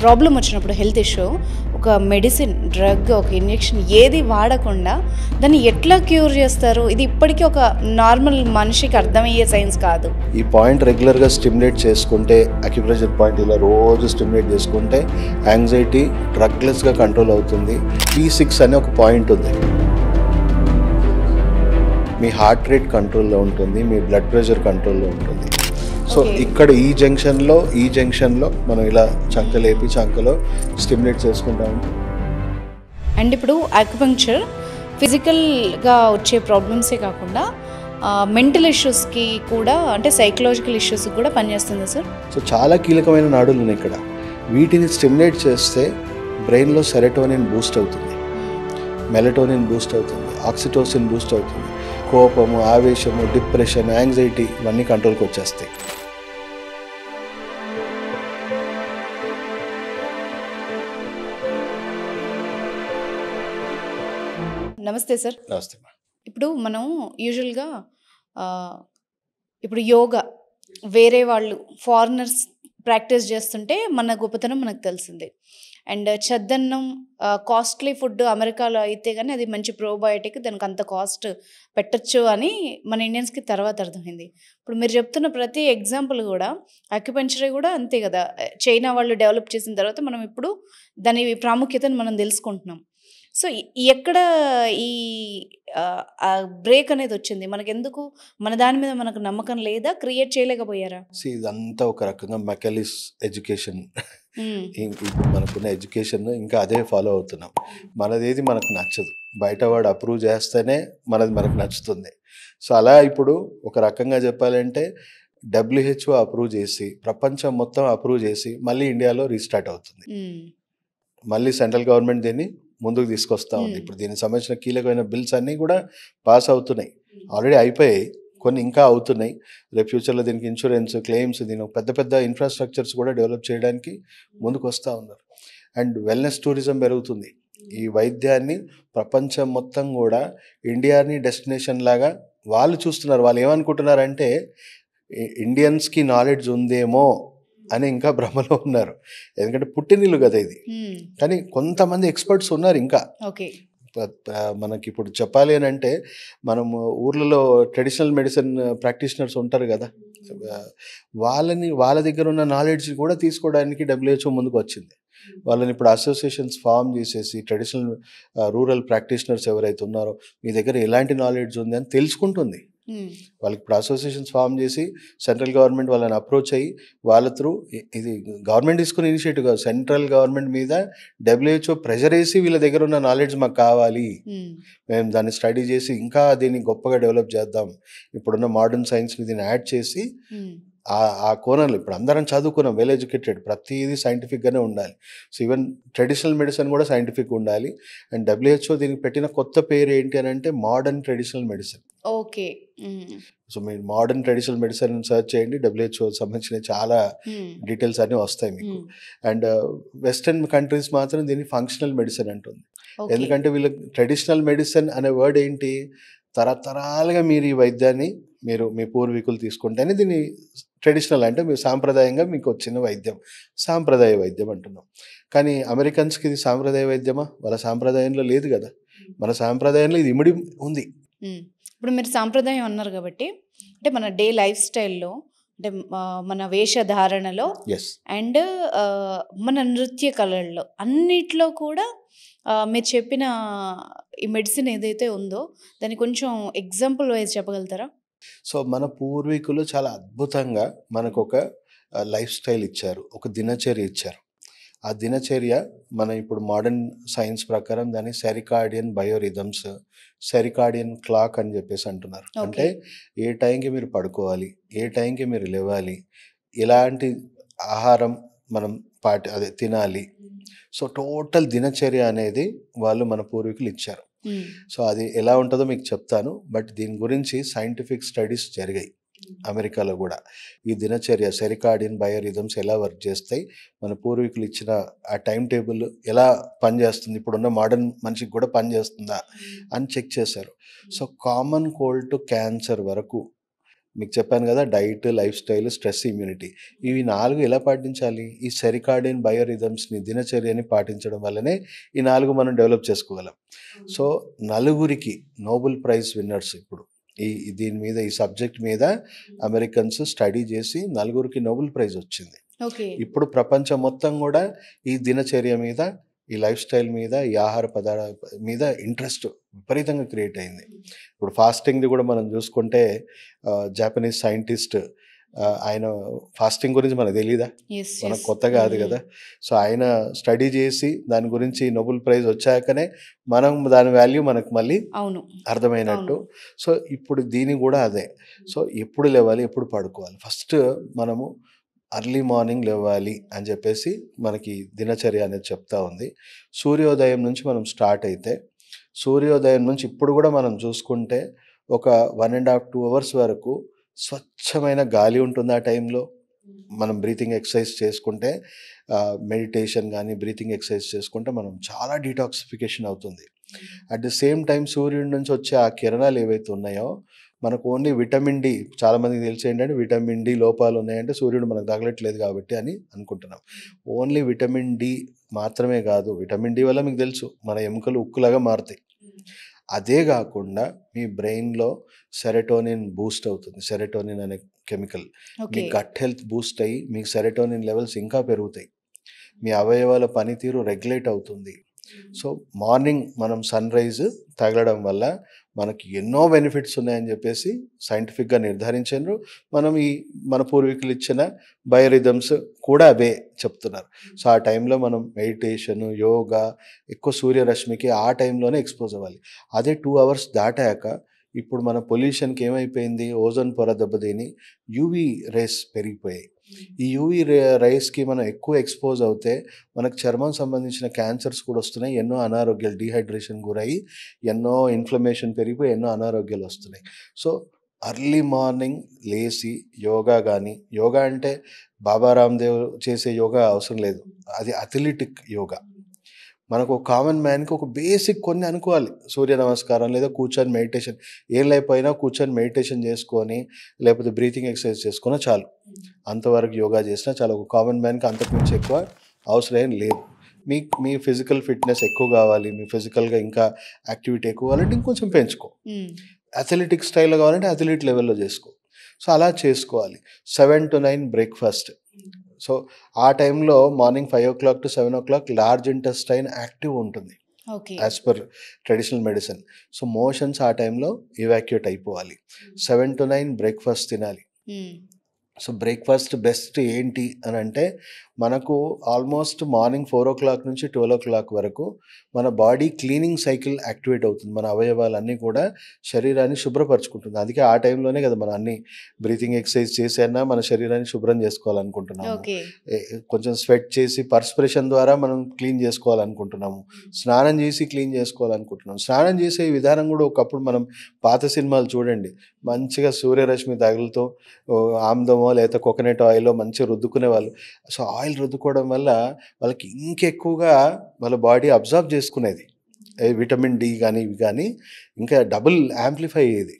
Problem వచ్చినప్పుడు health issue ఒక medicine, drug, ఒక ఇంజెక్షన్ ఏది వాడకుండా దాన్ని ఎట్లా క్యూర్ చేస్తారు? ఇది ఇప్పటికీ ఒక నార్మల్ మనిషికి అర్థమయ్యే సైన్స్ కాదు. ఈ పాయింట్ రెగ్యులర్గా స్టిమ్యులేట్ చేసుకుంటే, అక్యుప్రెషర్ పాయింట్ ఇలా రోజు స్టిమ్యులేట్ చేసుకుంటే యాంగ్జైటీ డ్రగ్లెస్గా కంట్రోల్ అవుతుంది. P6 అనే ఒక పాయింట్ ఉంది. మీ హార్ట్ రేట్ కంట్రోల్లో ఉంటుంది, మీ బ్లడ్ ప్రెషర్ కంట్రోల్లో ఉంటుంది. సో ఇక్కడ ఈ జంక్షన్లో మనం ఇలా చంకలేపి చంకలో స్టిమ్యులేట్ చేసుకుంటాము. అండ్ ఇప్పుడు ఆక్యుపంక్చర్ ఫిజికల్గా వచ్చే ప్రాబ్లమ్సే కాకుండా మెంటల్ ఇష్యూస్కి కూడా, అంటే సైకలాజికల్ ఇష్యూస్కి కూడా పనిచేస్తుంది సార్. సో చాలా కీలకమైన నాడులు ఉన్నాయి ఇక్కడ. వీటిని స్టిమ్యులేట్ చేస్తే బ్రెయిన్లో సెరటోనిన్ బూస్ట్ అవుతుంది, మెలటోనిన్ బూస్ట్ అవుతుంది, ఆక్సిటోసిన్ బూస్ట్ అవుతుంది. కోపము, ఆవేశము, డిప్రెషన్, యాంగ్జైటీ ఇవన్నీ కంట్రోల్కి వచ్చేస్తాయి. నమస్తే సార్. నమస్తే. ఇప్పుడు మనం యూజువల్గా ఇప్పుడు యోగా వేరే వాళ్ళు ఫారినర్స్ ప్రాక్టీస్ చేస్తుంటే మన గొప్పతనం మనకు తెలిసింది. అండ్ చద్దన్నం కాస్ట్లీ ఫుడ్ అమెరికాలో అయితే కానీ అది మంచి ప్రోబయోటిక్, దానికి అంత కాస్ట్ పెట్టచ్చు అని మన ఇండియన్స్కి తర్వాత అర్థమైంది. ఇప్పుడు మీరు చెప్తున్న ప్రతి ఎగ్జాంపుల్ కూడా అక్యుపంక్చర్ కూడా అంతే కదా. చైనా వాళ్ళు డెవలప్ చేసిన తర్వాత మనం ఇప్పుడు దాని ప్రాముఖ్యతను మనం తెలుసుకుంటున్నాం. సో ఎక్కడ ఈ బ్రేక్ అనేది వచ్చింది? మనకెందుకు మన దాని మీద మనకు నమ్మకం లేదా? క్రియేట్ చేయలేకపోయారా? ఇదంతా ఒక రకంగా మెకలిస్ ఎడ్యుకేషన్. ఇప్పుడు మనకున్న ఎడ్యుకేషన్ ఇంకా అదే ఫాలో అవుతున్నాం. మనదేది మనకు నచ్చదు, బయట వాడు అప్రూవ్ చేస్తేనే మనకు నచ్చుతుంది. సో అలా ఇప్పుడు ఒక రకంగా చెప్పాలంటే WHO అప్రూవ్ చేసి, ప్రపంచం మొత్తం అప్రూవ్ చేసి మళ్ళీ ఇండియాలో రీస్టార్ట్ అవుతుంది. మళ్ళీ సెంట్రల్ గవర్నమెంట్ దీన్ని ముందుకు తీసుకొస్తా ఉంది. ఇప్పుడు దీనికి సంబంధించిన కీలకమైన బిల్స్ అన్నీ కూడా పాస్ అవుతున్నాయి, ఆల్రెడీ అయిపోయాయి, కొన్ని ఇంకా అవుతున్నాయి. రేపు ఫ్యూచర్లో దీనికి ఇన్సూరెన్స్, క్లెయిమ్స్, దీని పెద్ద పెద్ద ఇన్ఫ్రాస్ట్రక్చర్స్ కూడా డెవలప్ చేయడానికి ముందుకు వస్తూ ఉన్నారు. అండ్ వెల్నెస్ టూరిజం పెరుగుతుంది. ఈ వైద్యాన్ని ప్రపంచం మొత్తం కూడా ఇండియాని డెస్టినేషన్ లాగా వాళ్ళు చూస్తున్నారు. వాళ్ళు ఏమనుకుంటున్నారంటే ఇండియన్స్కి నాలెడ్జ్ ఉందేమో అని ఇంకా భ్రమలో ఉన్నారు. ఎందుకంటే పుట్టినిల్లు కదా ఇది. కానీ కొంతమంది ఎక్స్పర్ట్స్ ఉన్నారు ఇంకా. మనకి ఇప్పుడు చెప్పాలి అని అంటే, మనము ఊర్లలో ట్రెడిషనల్ మెడిసిన్ ప్రాక్టీషనర్స్ ఉంటారు కదా, వాళ్ళ దగ్గర ఉన్న నాలెడ్జ్ కూడా తీసుకోవడానికి WHO ముందుకు వచ్చింది. వాళ్ళని ఇప్పుడు అసోసియేషన్స్ ఫామ్ చేసేసి ట్రెడిషనల్ రూరల్ ప్రాక్టీషనర్స్ ఎవరైతే ఉన్నారో మీ దగ్గర ఎలాంటి నాలెడ్జ్ ఉంది అని తెలుసుకుంటుంది. వాళ్ళకి ఇప్పుడు అసోసియేషన్స్ ఫామ్ చేసి సెంట్రల్ గవర్నమెంట్ వాళ్ళని అప్రోచ్ అయ్యి వాళ్ళ త్రూ, ఇది గవర్నమెంట్ తీసుకునే ఇనిషియేటివ్ కాదు, సెంట్రల్ గవర్నమెంట్ మీద WHO ప్రెషర్ వేసి వీళ్ళ దగ్గర ఉన్న నాలెడ్జ్ మాకు కావాలి, మేము దాన్ని స్టడీ చేసి ఇంకా దీన్ని గొప్పగా డెవలప్ చేద్దాం, ఇప్పుడున్న మోడర్న్ సైన్స్ని దీన్ని యాడ్ చేసి ఆ కోణంలో ఇప్పుడు అందరం చదువుకున్నాం, వెల్ ఎడ్యుకేటెడ్, ప్రతిదీ సైంటిఫిక్గానే ఉండాలి. సో ఈవెన్ ట్రెడిషనల్ మెడిసిన్ కూడా సైంటిఫిక్ ఉండాలి. అండ్ WHO దీనికి పెట్టిన కొత్త పేరు ఏంటి అని అంటే modern traditional medicine. Okay. So మీరు మోడర్న్ ట్రెడిషనల్ మెడిసిన్ సర్చ్ చేయండి, WHO సంబంధించిన చాలా డీటెయిల్స్ అన్నీ వస్తాయి మీకు. అండ్ వెస్టర్న్ కంట్రీస్ మాత్రం దీన్ని ఫంక్షనల్ మెడిసిన్ అంటుంది. ఎందుకంటే వీళ్ళ ట్రెడిషనల్ మెడిసిన్ అనే వర్డ్ ఏంటి, తరతరాలుగా మీరు ఈ వైద్యాన్ని మీరు మీ పూర్వీకులు తీసుకుంటేనే దీన్ని ట్రెడిషనల్ అంటే మీరు సాంప్రదాయంగా మీకు వచ్చిన వైద్యం, సాంప్రదాయ వైద్యం అంటున్నాం. కానీ అమెరికన్స్కి ఇది సాంప్రదాయ వైద్యమా? వాళ్ళ సాంప్రదాయంలో లేదు కదా, మన సాంప్రదాయంలో ఇది ఇమిడి ఉంది. ఇప్పుడు మీరు సాంప్రదాయం అన్నారు కాబట్టి, అంటే మన డే లైఫ్ స్టైల్లో, అంటే మన వేషధారణలో అండ్ మన నృత్య కళల్లో అన్నిట్లో కూడా మీరు చెప్పిన ఈ మెడిసిన్ ఏదైతే ఉందో దాన్ని కొంచెం ఎగ్జాంపుల్ వైజ్ చెప్పగలుగుతారా? సో మన పూర్వీకులు చాలా అద్భుతంగా మనకు ఒక లైఫ్ స్టైల్ ఇచ్చారు, ఒక దినచర్య ఇచ్చారు. ఆ దినచర్య మన ఇప్పుడు మోడర్న్ సైన్స్ ప్రకారం దాన్ని సెరికాడియన్ బయోరిథమ్స్, సెరికాడియన్ క్లాక్ అని చెప్పేసి అంటున్నారు. అంటే ఏ టైంకి మీరు పడుకోవాలి, ఏ టైంకి మీరు లేవాలి, ఎలాంటి ఆహారం మనం తినాలి. సో టోటల్ దినచర్య అనేది వాళ్ళు మన పూర్వీకులు ఇచ్చారు. సో అది ఎలా ఉంటుందో మీకు చెప్తాను. బట్ దీని గురించి సైంటిఫిక్ స్టడీస్ జరిగాయి అమెరికాలో కూడా. ఈ దినచర్య సెరికాడియన్ బయోరిథమ్స్ ఎలా వర్క్ చేస్తాయి, మన పూర్వీకులు ఇచ్చిన ఆ టైం టేబుల్ ఎలా పనిచేస్తుంది, ఇప్పుడున్న మోడర్న్ మనిషికి కూడా పనిచేస్తుందా అని చెక్ చేశారు. So common cold to cancer వరకు మీకు చెప్పాను కదా, diet, life style, stress, immunity. ఇవి 4 ఎలా పాటించాలి? ఈ సెరికాడియన్ బయోరిథమ్స్ని, దినచర్యని పాటించడం వల్లనే ఈ 4 మనం డెవలప్ చేసుకోగలం. సో నలుగురికి నోబెల్ ప్రైజ్ విన్నర్స్ ఇప్పుడు దీని మీద, ఈ సబ్జెక్ట్ మీద అమెరికన్స్ స్టడీ చేసి నలుగురికి నోబెల్ ప్రైజ్ వచ్చింది. ఓకే. ఇప్పుడు ప్రపంచం మొత్తం కూడా ఈ దినచర్య మీద, ఈ లైఫ్ స్టైల్ మీద, ఈ ఆహార పదార్థాల మీద ఇంట్రెస్ట్ విపరీతంగా క్రియేట్ అయింది. ఇప్పుడు ఫాస్టింగ్ది కూడా మనం చూసుకుంటే జాపనీస్ సైంటిస్ట్, ఆయన ఫాస్టింగ్ గురించి మనకు తెలియదా? యెస్. మనకు యెస్. కొత్త కాదు కదా. సో ఆయన స్టడీ చేసి దాని గురించి నోబెల్ ప్రైజ్ వచ్చాకనే మనం దాని వాల్యూ మనకు మళ్ళీ అవును. అర్థమైనట్టు. అవును. సో ఇప్పుడు దీని కూడా అదే. సో ఎప్పుడు లేవాలి, ఎప్పుడు పడుకోవాలి? ఫస్ట్ మనము అర్లీ మార్నింగ్ లేవాలి అని చెప్పేసి మనకి దినచర్య అనేది చెప్తా ఉంది. సూర్యోదయం నుంచి మనం స్టార్ట్ అయితే, సూర్యోదయం నుంచి ఇప్పుడు కూడా మనం చూసుకుంటే ఒక 1.5 2 అవర్స్ వరకు స్వచ్ఛమైన గాలి ఉంటుంది ఆ టైంలో. మనం బ్రీతింగ్ ఎక్సర్సైజ్ చేసుకుంటే, మెడిటేషన్ కానీ బ్రీతింగ్ ఎక్సర్సైజ్ చేసుకుంటే మనం చాలా డీటాక్సిఫికేషన్ అవుతుంది. అట్ ది సేమ్ టైం సూర్యుడి నుంచి వచ్చే ఆ కిరణాలు ఏవైతే ఉన్నాయో, మనకు ఓన్లీ విటమిన్ డి, చాలామందికి తెలిసి ఏంటంటే విటమిన్ డి లోపాలు ఉన్నాయంటే సూర్యుడు మనకు తగలట్లేదు కాబట్టి అని అనుకుంటున్నాం. ఓన్లీ విటమిన్ డి మాత్రమే కాదు, విటమిన్ డి వల్ల మీకు తెలుసు మన ఎముకలు ఉక్కులాగా మారుతాయి. అదే కాకుండా మీ బ్రెయిన్లో సెరటోనిన్ బూస్ట్ అవుతుంది. సెరటోనిన్ అనే కెమికల్ మీ ఓకే. గట్ హెల్త్ బూస్ట్ అయ్యి మీకు సెరటోనిన్ లెవెల్స్ ఇంకా పెరుగుతాయి. మీ అవయవాల పనితీరు రెగ్యులేట్ అవుతుంది. సో మార్నింగ్ మనం సన్ రైజ్ తగలడం వల్ల మనకి ఎన్నో బెనిఫిట్స్ ఉన్నాయని చెప్పేసి సైంటిఫిక్గా నిర్ధారించారు. మన పూర్వీకులు ఇచ్చిన బయోరిథమ్స్ కూడా అవే చెప్తున్నారు. సో ఆ టైంలో మనం మెడిటేషన్, యోగా, ఎక్కువ సూర్యరశ్మికి ఆ టైంలోనే ఎక్స్పోజ్ అవ్వాలి. అదే 2 అవర్స్ దాటాక ఇప్పుడు మన పొల్యూషన్కి ఏమైపోయింది, ఓజోన్ పొర దెబ్బతిని యూవీ రేస్ పెరిగిపోయాయి. ఈ యూవీ రైస్కి మనం ఎక్కువ ఎక్స్పోజ్ అవుతే మనకు చర్మం సంబంధించిన క్యాన్సర్స్ కూడా వస్తున్నాయి. ఎన్నో అనారోగ్యాలు, డీహైడ్రేషన్ గురయ్యి ఎన్నో ఇన్ఫ్లమేషన్ పెరిగిపోయి ఎన్నో అనారోగ్యాలు వస్తున్నాయి. సో అర్లీ మార్నింగ్ లేచి యోగా కానీ, యోగా అంటే బాబా రామ్దేవ్ చేసే యోగా అవసరం లేదు, అది అథ్లెటిక్ యోగా. మనకు ఒక కామన్ మ్యాన్కి ఒక బేసిక్ కొన్ని అనుకోవాలి. సూర్య నమస్కారం లేదా కూర్చొని మెడిటేషన్, ఏం లేకపోయినా కూర్చొని మెడిటేషన్ చేసుకొని లేకపోతే బ్రీతింగ్ ఎక్సర్సైజ్ చేసుకున్నా చాలు. అంతవరకు యోగా చేసినా చాలా, ఒక కామన్ మ్యాన్కి అంతకుమించి ఎక్కువ అవసరం ఏం లేదు. మీ ఫిజికల్ ఫిట్నెస్ ఎక్కువ కావాలి, మీ ఫిజికల్గా ఇంకా యాక్టివిటీ ఎక్కువ కావాలంటే ఇంకొంచెం పెంచుకో. అథ్లెటిక్ స్టైల్లో కావాలంటే అథ్లెట్ లెవెల్లో చేసుకో. సో అలా చేసుకోవాలి. 7 to 9 బ్రేక్ఫాస్ట్. సో ఆ టైంలో morning 5 o'clock to 7 o'clock large intestine active ఉంటుంది okay. As per traditional medicine. So motions ఆ టైంలో ఇవాక్యుయేట్ అయిపోవాలి. 7 to 9 బ్రేక్ఫాస్ట్ తినాలి. సో బ్రేక్ఫాస్ట్ బెస్ట్ ఏంటి అని అంటే, మనకు ఆల్మోస్ట్ మార్నింగ్ 4 o'clock నుంచి 12 o'clock వరకు మన బాడీ క్లీనింగ్ సైకిల్ యాక్టివేట్ అవుతుంది. మన అవయవాలన్నీ కూడా శరీరాన్ని శుభ్రపరచుకుంటుంది. అందుకే ఆ టైంలోనే కదా మనం అన్ని బ్రీతింగ్ ఎక్సర్సైజ్ చేసైనా మన శరీరాన్ని శుభ్రం చేసుకోవాలనుకుంటున్నాము. ఓకే. కొంచెం స్వెట్ చేసి పర్స్పిరేషన్ ద్వారా మనం క్లీన్ చేసుకోవాలనుకుంటున్నాము. స్నానం చేసి క్లీన్ చేసుకోవాలనుకుంటున్నాం. స్నానం చేసే విధానం కూడా ఒకప్పుడు మనం పాత సినిమాలు చూడండి, మంచిగా సూర్యరశ్మి తగులుతో ఆమ్దమో లేదా కోకోనట్ ఆయిల్లో మంచిగా రుద్దుకునే వాళ్ళు. సో ఆయిల్ రుద్దుకోవడం వల్ల వాళ్ళకి ఇంకెక్కువగా వాళ్ళ బాడీ అబ్జర్వ్ చేసుకునేది. విటమిన్ డి కానీ ఇవి కానీ ఇంకా డబుల్ యాంప్లిఫై అయ్యేది.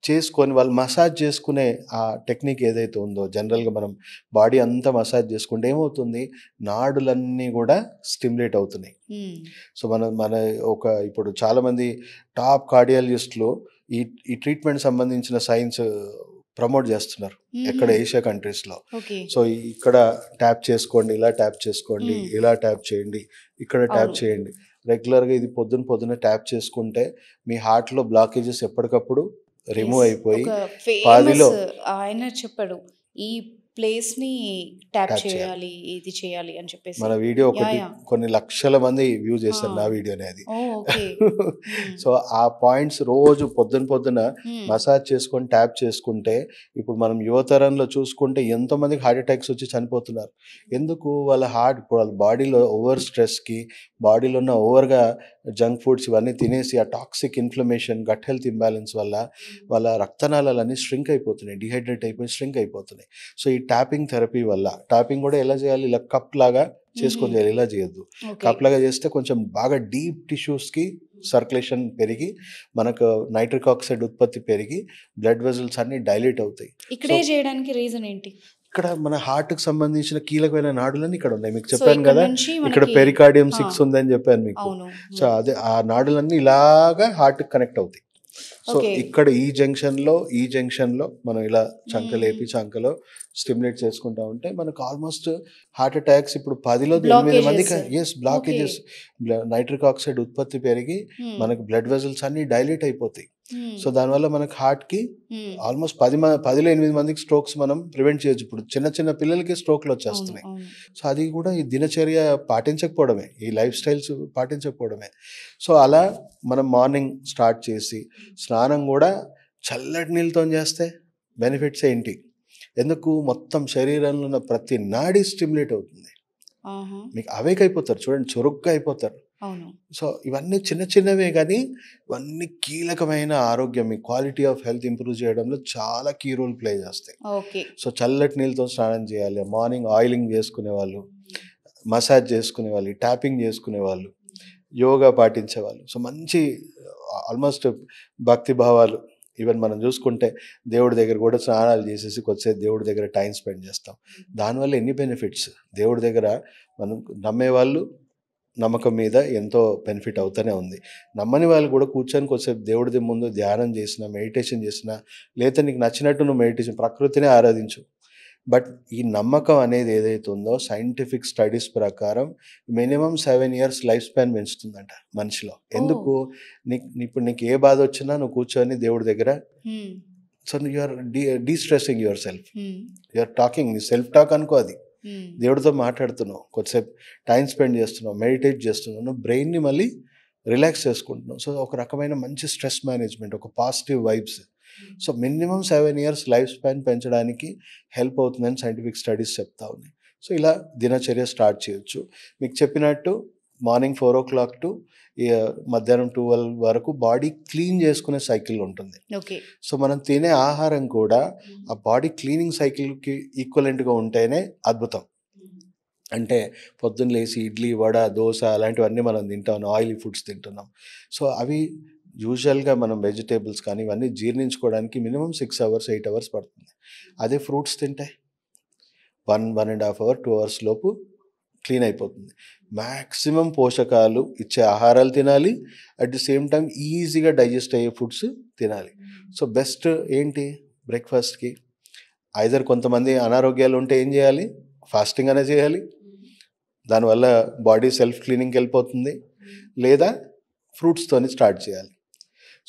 చేసుకొని వాళ్ళు మసాజ్ చేసుకునే ఆ టెక్నిక్ ఏదైతే ఉందో, జనరల్గా మనం బాడీ అంతా మసాజ్ చేసుకుంటే ఏమవుతుంది, నాడులన్నీ కూడా స్టిమ్యులేట్ అవుతున్నాయి. సో మన ఇప్పుడు చాలామంది టాప్ కార్డియాలజిస్టులు ఈ ట్రీట్మెంట్ సంబంధించిన సైన్స్ ప్రమోట్ చేస్తున్నారు ఎక్కడ, ఏషియా కంట్రీస్లో. సో ఇక్కడ ట్యాప్ చేసుకోండి, ఇలా ట్యాప్ చేసుకోండి, ఇలా ట్యాప్ చేయండి, ఇక్కడ ట్యాప్ చేయండి. రెగ్యులర్గా ఇది పొద్దున ట్యాప్ చేసుకుంటే మీ హార్ట్లో బ్లాకేజెస్ ఎప్పటికప్పుడు రిమూవ్ అయిపోయి పాదిలో ఆయన చెప్పాడు ఈ ప్లేస్ ని ట్యాప్ చేయాలి, ఇది చేయాలి అని చెప్పేసి. మన వీడియో ఒకటి కొన్ని లక్షల మంది వ్యూ చేస్తారు నా వీడియోనే అది. సో ఆ పాయింట్స్ రోజు పొద్దున మసాజ్ చేసుకొని ట్యాప్ చేసుకుంటే, ఇప్పుడు మనం యువతరంలో చూసుకుంటే ఎంతో మందికి హార్ట్ అటాక్స్ వచ్చి చనిపోతున్నారు. ఎందుకు? వాళ్ళ బాడీలో ఓవర్ స్ట్రెస్కి, బాడీలో ఉన్న ఓవర్గా జంక్ ఫుడ్స్ ఇవన్నీ తినేసి ఆ toxic inflammation, gut health imbalance వల్ల వాళ్ళ రక్తనాళాలన్నీ స్ట్రింక్ అయిపోతున్నాయి, డిహైడ్రేట్ అయిపోయి స్ట్రింక్ అయిపోతున్నాయి. సో ఈ ట్యాపింగ్ థెరపీ వల్ల, ట్యాపింగ్ కూడా ఎలా చేయాలి, ఇలా కప్ లాగా చేసుకొని చేయాలి, ఇలా చేయొద్దు. ఓకే. కప్లాగా చేస్తే కొంచెం బాగా డీప్ టిష్యూస్కి సర్క్యులేషన్ పెరిగి మనకు నైట్రిక్ ఆక్సైడ్ ఉత్పత్తి పెరిగి బ్లడ్ వెజల్స్ అన్ని డైలేట్ అవుతాయి. ఇక్కడే చేయడానికి రీజన్ ఏంటి? ఇక్కడ మన హార్ట్కి సంబంధించిన కీలకమైన నాడులన్నీ ఇక్కడ ఉన్నాయి. మీకు సో చెప్పాను ఇక్కడ కదా, నుంచి ఇక్కడ మనకి పెరికార్డియం ఆ, 6 ఉందని చెప్పాను మీకు. అవును. సో అదే ఆ నాడులన్నీ ఇలాగా హార్ట్కి కనెక్ట్ అవుతాయి. So okay. ఇక్కడ ఈ జంక్షన్లో మనం ఇలా చంకలేపి చంకలో స్టిమ్యులేట్ చేసుకుంటా ఉంటే మనకు ఆల్మోస్ట్ హార్ట్ అటాక్స్ ఇప్పుడు 10లో 8 మందికి బ్లాకేజెస్, నైట్రిక్ ఆక్సైడ్ ఉత్పత్తి పెరిగి మనకు బ్లడ్ వెజల్స్ అన్ని డైలేట్ అయిపోతాయి. సో దానివల్ల మనకు హార్ట్కి ఆల్మోస్ట్ 10లో 8 మందికి స్ట్రోక్స్ మనం ప్రివెంట్ చేయొచ్చు. ఇప్పుడు చిన్న పిల్లలకి స్ట్రోక్లు వచ్చేస్తున్నాయి. సో అది కూడా ఈ దినచర్య పాటించకపోవడమే, ఈ లైఫ్ స్టైల్స్ పాటించకపోవడమే. సో అలా మనం మార్నింగ్ స్టార్ట్ చేసి స్నానం కూడా చల్లటి నీళ్ళతో చేస్తే బెనిఫిట్స్ ఏంటి? ఎందుకు మొత్తం శరీరంలో ఉన్న ప్రతి నాడి స్టిమ్యులేట్ అవుతుంది. మీకు అవేక్ అయిపోతారు, చూడండి, చురుగ్గా అయిపోతారు. సో ఇవన్నీ చిన్నవే కానీ ఇవన్నీ కీలకమైన ఆరోగ్యం, మీ క్వాలిటీ ఆఫ్ హెల్త్ ఇంప్రూవ్ చేయడంలో చాలా కీ రోల్ ప్లే చేస్తాయి. సో చల్లటి నీళ్ళతో స్నానం చేయాలి. మార్నింగ్ ఆయిలింగ్ చేసుకునే వాళ్ళు, మసాజ్ చేసుకునే వాళ్ళు, ట్యాపింగ్ చేసుకునే వాళ్ళు, యోగా పాటించే వాళ్ళు, సో మంచి ఆల్మోస్ట్ భక్తి భావాలు. ఈవెన్ మనం చూసుకుంటే దేవుడి దగ్గర కూడా స్నానాలు చేసేసి కొద్దిసేపు దేవుడి దగ్గర టైం స్పెండ్ చేస్తాం. దానివల్ల ఎన్ని బెనిఫిట్స్, దేవుడి దగ్గర మనం నమ్మేవాళ్ళు నమ్మకం మీద ఎంతో బెనిఫిట్ అవుతూనే ఉంది. నమ్మని వాళ్ళు కూడా కూర్చొని కొద్దిసేపు దేవుడి ముందు ధ్యానం చేసినా, మెడిటేషన్ చేసినా, లేదా నీకు నచ్చినట్టు నువ్వు మెడిటేషన్, ప్రకృతినే ఆరాధించు. బట్ ఈ నమ్మకం అనేది ఏదైతే ఉందో సైంటిఫిక్ స్టడీస్ ప్రకారం మినిమం 7 years లైఫ్ స్పాన్ పెంచుతుందంట మనిషిలో. ఎందుకు? ఇప్పుడు నీకు ఏ బాధ వచ్చినా నువ్వు కూర్చొని దేవుడి దగ్గర, so you're destressing yourself, you're talking, నీ సెల్ఫ్ టాక్ అనుకో, అది దేవుడితో మాట్లాడుతున్నావు, కొద్దిసేపు టైం స్పెండ్ చేస్తున్నావు, మెడిటేట్ చేస్తున్నావు, నువ్వు బ్రెయిన్ని మళ్ళీ రిలాక్స్ చేసుకుంటున్నావు. సో ఒక రకమైన మంచి స్ట్రెస్ మేనేజ్మెంట్, ఒక positive vibes. So minimum 7 years life span పెంచడానికి హెల్ప్ అవుతుందని సైంటిఫిక్ స్టడీస్ చెప్తా ఉన్నాయి. సో ఇలా దినచర్య స్టార్ట్ చేయొచ్చు. మీకు చెప్పినట్టు మార్నింగ్ 4 o'clock టు మధ్యాహ్నం 12 వరకు బాడీ క్లీన్ చేసుకునే సైకిల్ ఉంటుంది. సో మనం తినే ఆహారం కూడా ఆ బాడీ క్లీనింగ్ సైకిల్కి ఈక్వలెంట్గా ఉంటేనే అద్భుతం. అంటే పొద్దున్న లేసి ఇడ్లీ, వడ, దోశ అలాంటివన్నీ మనం తింటాం, ఆయిలీ ఫుడ్స్ తింటున్నాం. సో అవి యూజువల్గా మనం వెజిటేబుల్స్ కానీ ఇవన్నీ జీర్ణించుకోవడానికి మినిమం 6 hours 8 hours పడుతుంది. అదే ఫ్రూట్స్ తింటే 1.5 hour 2 hours లోపు క్లీన్ అయిపోతుంది. మ్యాక్సిమం పోషకాలు ఇచ్చే ఆహారాలు తినాలి, అట్ ది సేమ్ టైం ఈజీగా డైజెస్ట్ అయ్యే ఫుడ్స్ తినాలి. సో బెస్ట్ ఏంటి బ్రేక్ఫాస్ట్కి? ఐదర్ కొంతమంది అనారోగ్యాలు ఉంటే ఏం చేయాలి? ఫాస్టింగ్ అనే చేయాలి, దానివల్ల బాడీ సెల్ఫ్ క్లీనింగ్కి వెళ్ళిపోతుంది, లేదా ఫ్రూట్స్తోని స్టార్ట్ చేయాలి.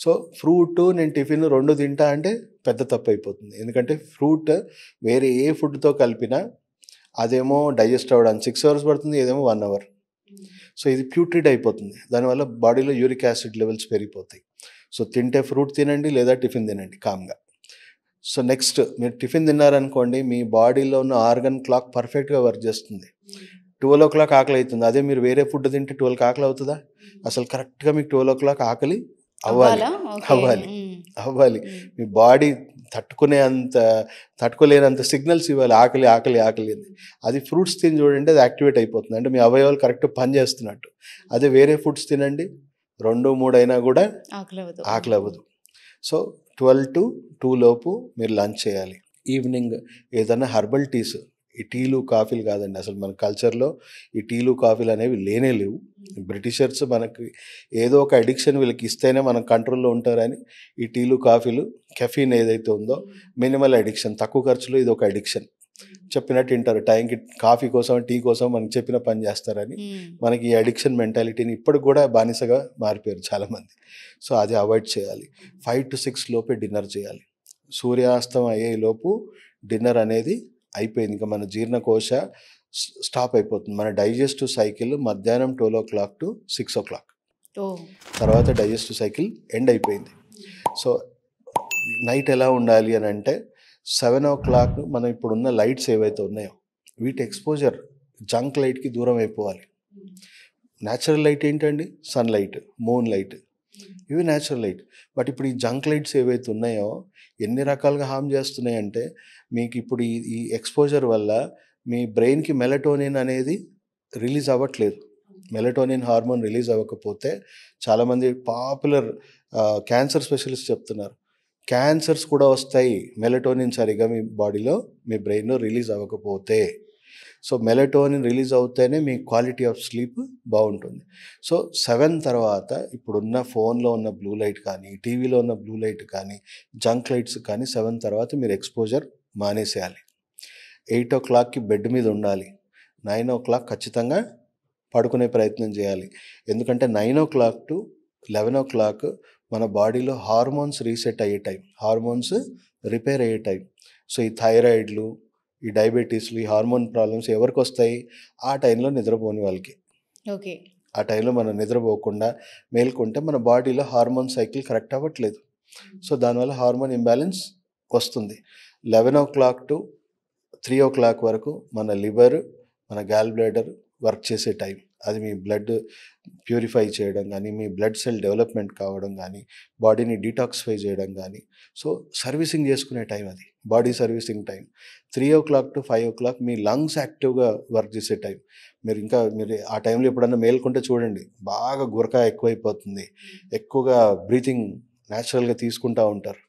సో ఫ్రూట్ నేను టిఫిన్ 2 తింటా అంటే పెద్ద తప్పు అయిపోతుంది. ఎందుకంటే ఫ్రూట్ వేరే ఏ ఫుడ్తో కలిపినా అదేమో డైజెస్ట్ అవ్వడానికి 6 hours పడుతుంది, ఏదేమో 1 hour. సో ఇది ప్యూట్రిడ్ అయిపోతుంది, దానివల్ల బాడీలో యూరిక్ యాసిడ్ లెవెల్స్ పెరిగిపోతాయి. సో తింటే ఫ్రూట్ తినండి, లేదా టిఫిన్ తినండి కామ్గా. సో నెక్స్ట్ మీరు టిఫిన్ తిన్నారనుకోండి, మీ బాడీలో ఉన్న ఆర్గన్ క్లాక్ పర్ఫెక్ట్గా వర్క్ చేస్తుంది. 12 o'clock ఆకలి అవుతుంది. అదే మీరు వేరే ఫుడ్ తింటే 12కి ఆకలి అవుతుందా? అసలు కరెక్ట్గా మీకు 12 o'clock ఆకలి అవ్వాలి. మీ బాడీ తట్టుకోలేనంత సిగ్నల్స్ ఇవ్వాలి, ఆకలి ఆకలి ఆకలి అని. అది ఫ్రూట్స్ తిని చూడండి, అది యాక్టివేట్ అయిపోతుంది, అంటే మీ అవయవాలు కరెక్ట్ పని చేస్తున్నట్టు. అదే వేరే ఫుడ్స్ తినండి, 2, 3 అయినా కూడా ఆకలి అవ్వదు. సో 12 to 2 లోపు మీరు లంచ్ చేయాలి. ఈవినింగ్ ఏదైనా హెర్బల్ టీస్, ఈ టీలు కాఫీలు కాదండి, అసలు మన కల్చర్లో ఈ టీలు కాఫీలు అనేవి లేనే లేవు. బ్రిటిషర్స్ మనకి ఏదో ఒక అడిక్షన్ వీళ్ళకి ఇస్తేనే మనం కంట్రోల్లో ఉంటారని ఈ టీలు కాఫీలు, కెఫీన్ ఏదైతే ఉందో మినిమల్ అడిక్షన్, తక్కువ ఖర్చులో ఇది ఒక అడిక్షన్. చెప్పినట్టు వింటారు, టైంకి కాఫీ కోసం టీ కోసం మనకి చెప్పిన పని చేస్తారని మనకి ఈ అడిక్షన్ మెంటాలిటీని ఇప్పటికి కూడా బానిసగా మారిపోయారు చాలామంది. సో అది అవాయిడ్ చేయాలి. 5 to 6 లోపే డిన్నర్ చేయాలి. సూర్యాస్తం అయ్యే లోపు డిన్నర్ అనేది అయిపోయింది, ఇంకా మన జీర్ణకోశ స్టాప్ అయిపోతుంది. మన డైజెస్టివ్ సైకిల్ మధ్యాహ్నం 12 o'clock to 6 o'clock తర్వాత డైజెస్టివ్ సైకిల్ ఎండ్ అయిపోయింది. సో నైట్ ఎలా ఉండాలి అని అంటే 7 o'clock మనం ఇప్పుడున్న లైట్స్ ఏవైతే ఉన్నాయో వీటి ఎక్స్పోజర్ జంక్ లైట్కి దూరం అయిపోవాలి. న్యాచురల్ లైట్ ఏంటండి? సన్లైట్, మూన్ లైట్, ఇవి న్యాచురల్ లైట్. బట్ ఇప్పుడు ఈ జంక్ లైట్స్ ఏవైతే ఉన్నాయో ఎన్ని రకాలుగా హామ్ చేస్తున్నాయంటే, మీకు ఇప్పుడు ఈ ఎక్స్పోజర్ వల్ల మీ బ్రెయిన్కి మెలటోనిన్ అనేది రిలీజ్ అవ్వట్లేదు. మెలటోనిన్ హార్మోన్ రిలీజ్ అవ్వకపోతే చాలామంది పాపులర్ క్యాన్సర్ స్పెషలిస్ట్ చెప్తున్నారు, క్యాన్సర్స్ కూడా వస్తాయి మెలటోనిన్ సరిగా మీ బాడీలో మీ బ్రెయిన్లో రిలీజ్ అవ్వకపోతే. సో మెలటోనిన్ రిలీజ్ అవుతేనే మీ క్వాలిటీ ఆఫ్ స్లీప్ బాగుంటుంది. సో 7 తర్వాత ఇప్పుడున్న ఫోన్లో ఉన్న బ్లూ లైట్ కానీ, టీవీలో ఉన్న బ్లూ లైట్ కానీ, జంక్ లైట్స్ కానీ 7 తర్వాత మీరు ఎక్స్పోజర్ మానేసేయాలి. 8 o'clockకి బెడ్ మీద ఉండాలి. 9 o'clock ఖచ్చితంగా పడుకునే ప్రయత్నం చేయాలి. ఎందుకంటే 9 o'clock to 11 o'clock మన బాడీలో హార్మోన్స్ రీసెట్ అయ్యే టైం, హార్మోన్స్ రిపేర్ అయ్యే టైం. సో ఈ థైరాయిడ్లు, ఈ డయాబెటీస్లు, ఈ హార్మోన్ ప్రాబ్లమ్స్ ఎవరికి వస్తాయి? ఆ టైంలో నిద్రపోని వాళ్ళకి. ఓకే. ఆ టైంలో మనం నిద్రపోకుండా మేల్కొంటే మన బాడీలో హార్మోన్ సైకిల్ కరెక్ట్ అవ్వట్లేదు. సో దానివల్ల హార్మోన్ ఇంబ్యాలెన్స్ వస్తుంది. 11 o'clock to 3 o'clock వరకు మన లివర్, మన గాల్ బ్లాడర్ వర్క్ చేసే టైం. అది మీ బ్లడ్ ప్యూరిఫై చేయడం కానీ, మీ బ్లడ్ సెల్ డెవలప్మెంట్ కావడం కానీ, బాడీని డీటాక్సిఫై చేయడం కానీ, సో సర్వీసింగ్ చేసుకునే టైం, అది body servicing time. 3 o'clock to 5 o'clock me lungs యాక్టివ్గా వర్క్ చేసే టైం. మీరు ఆ టైంలో ఎప్పుడన్నా మేల్కొంటే చూడండి, బాగా గురక ఎక్కువైపోతుంది, ఎక్కువగా బ్రీతింగ్ న్యాచురల్గా తీసుకుంటూ ఉంటారు,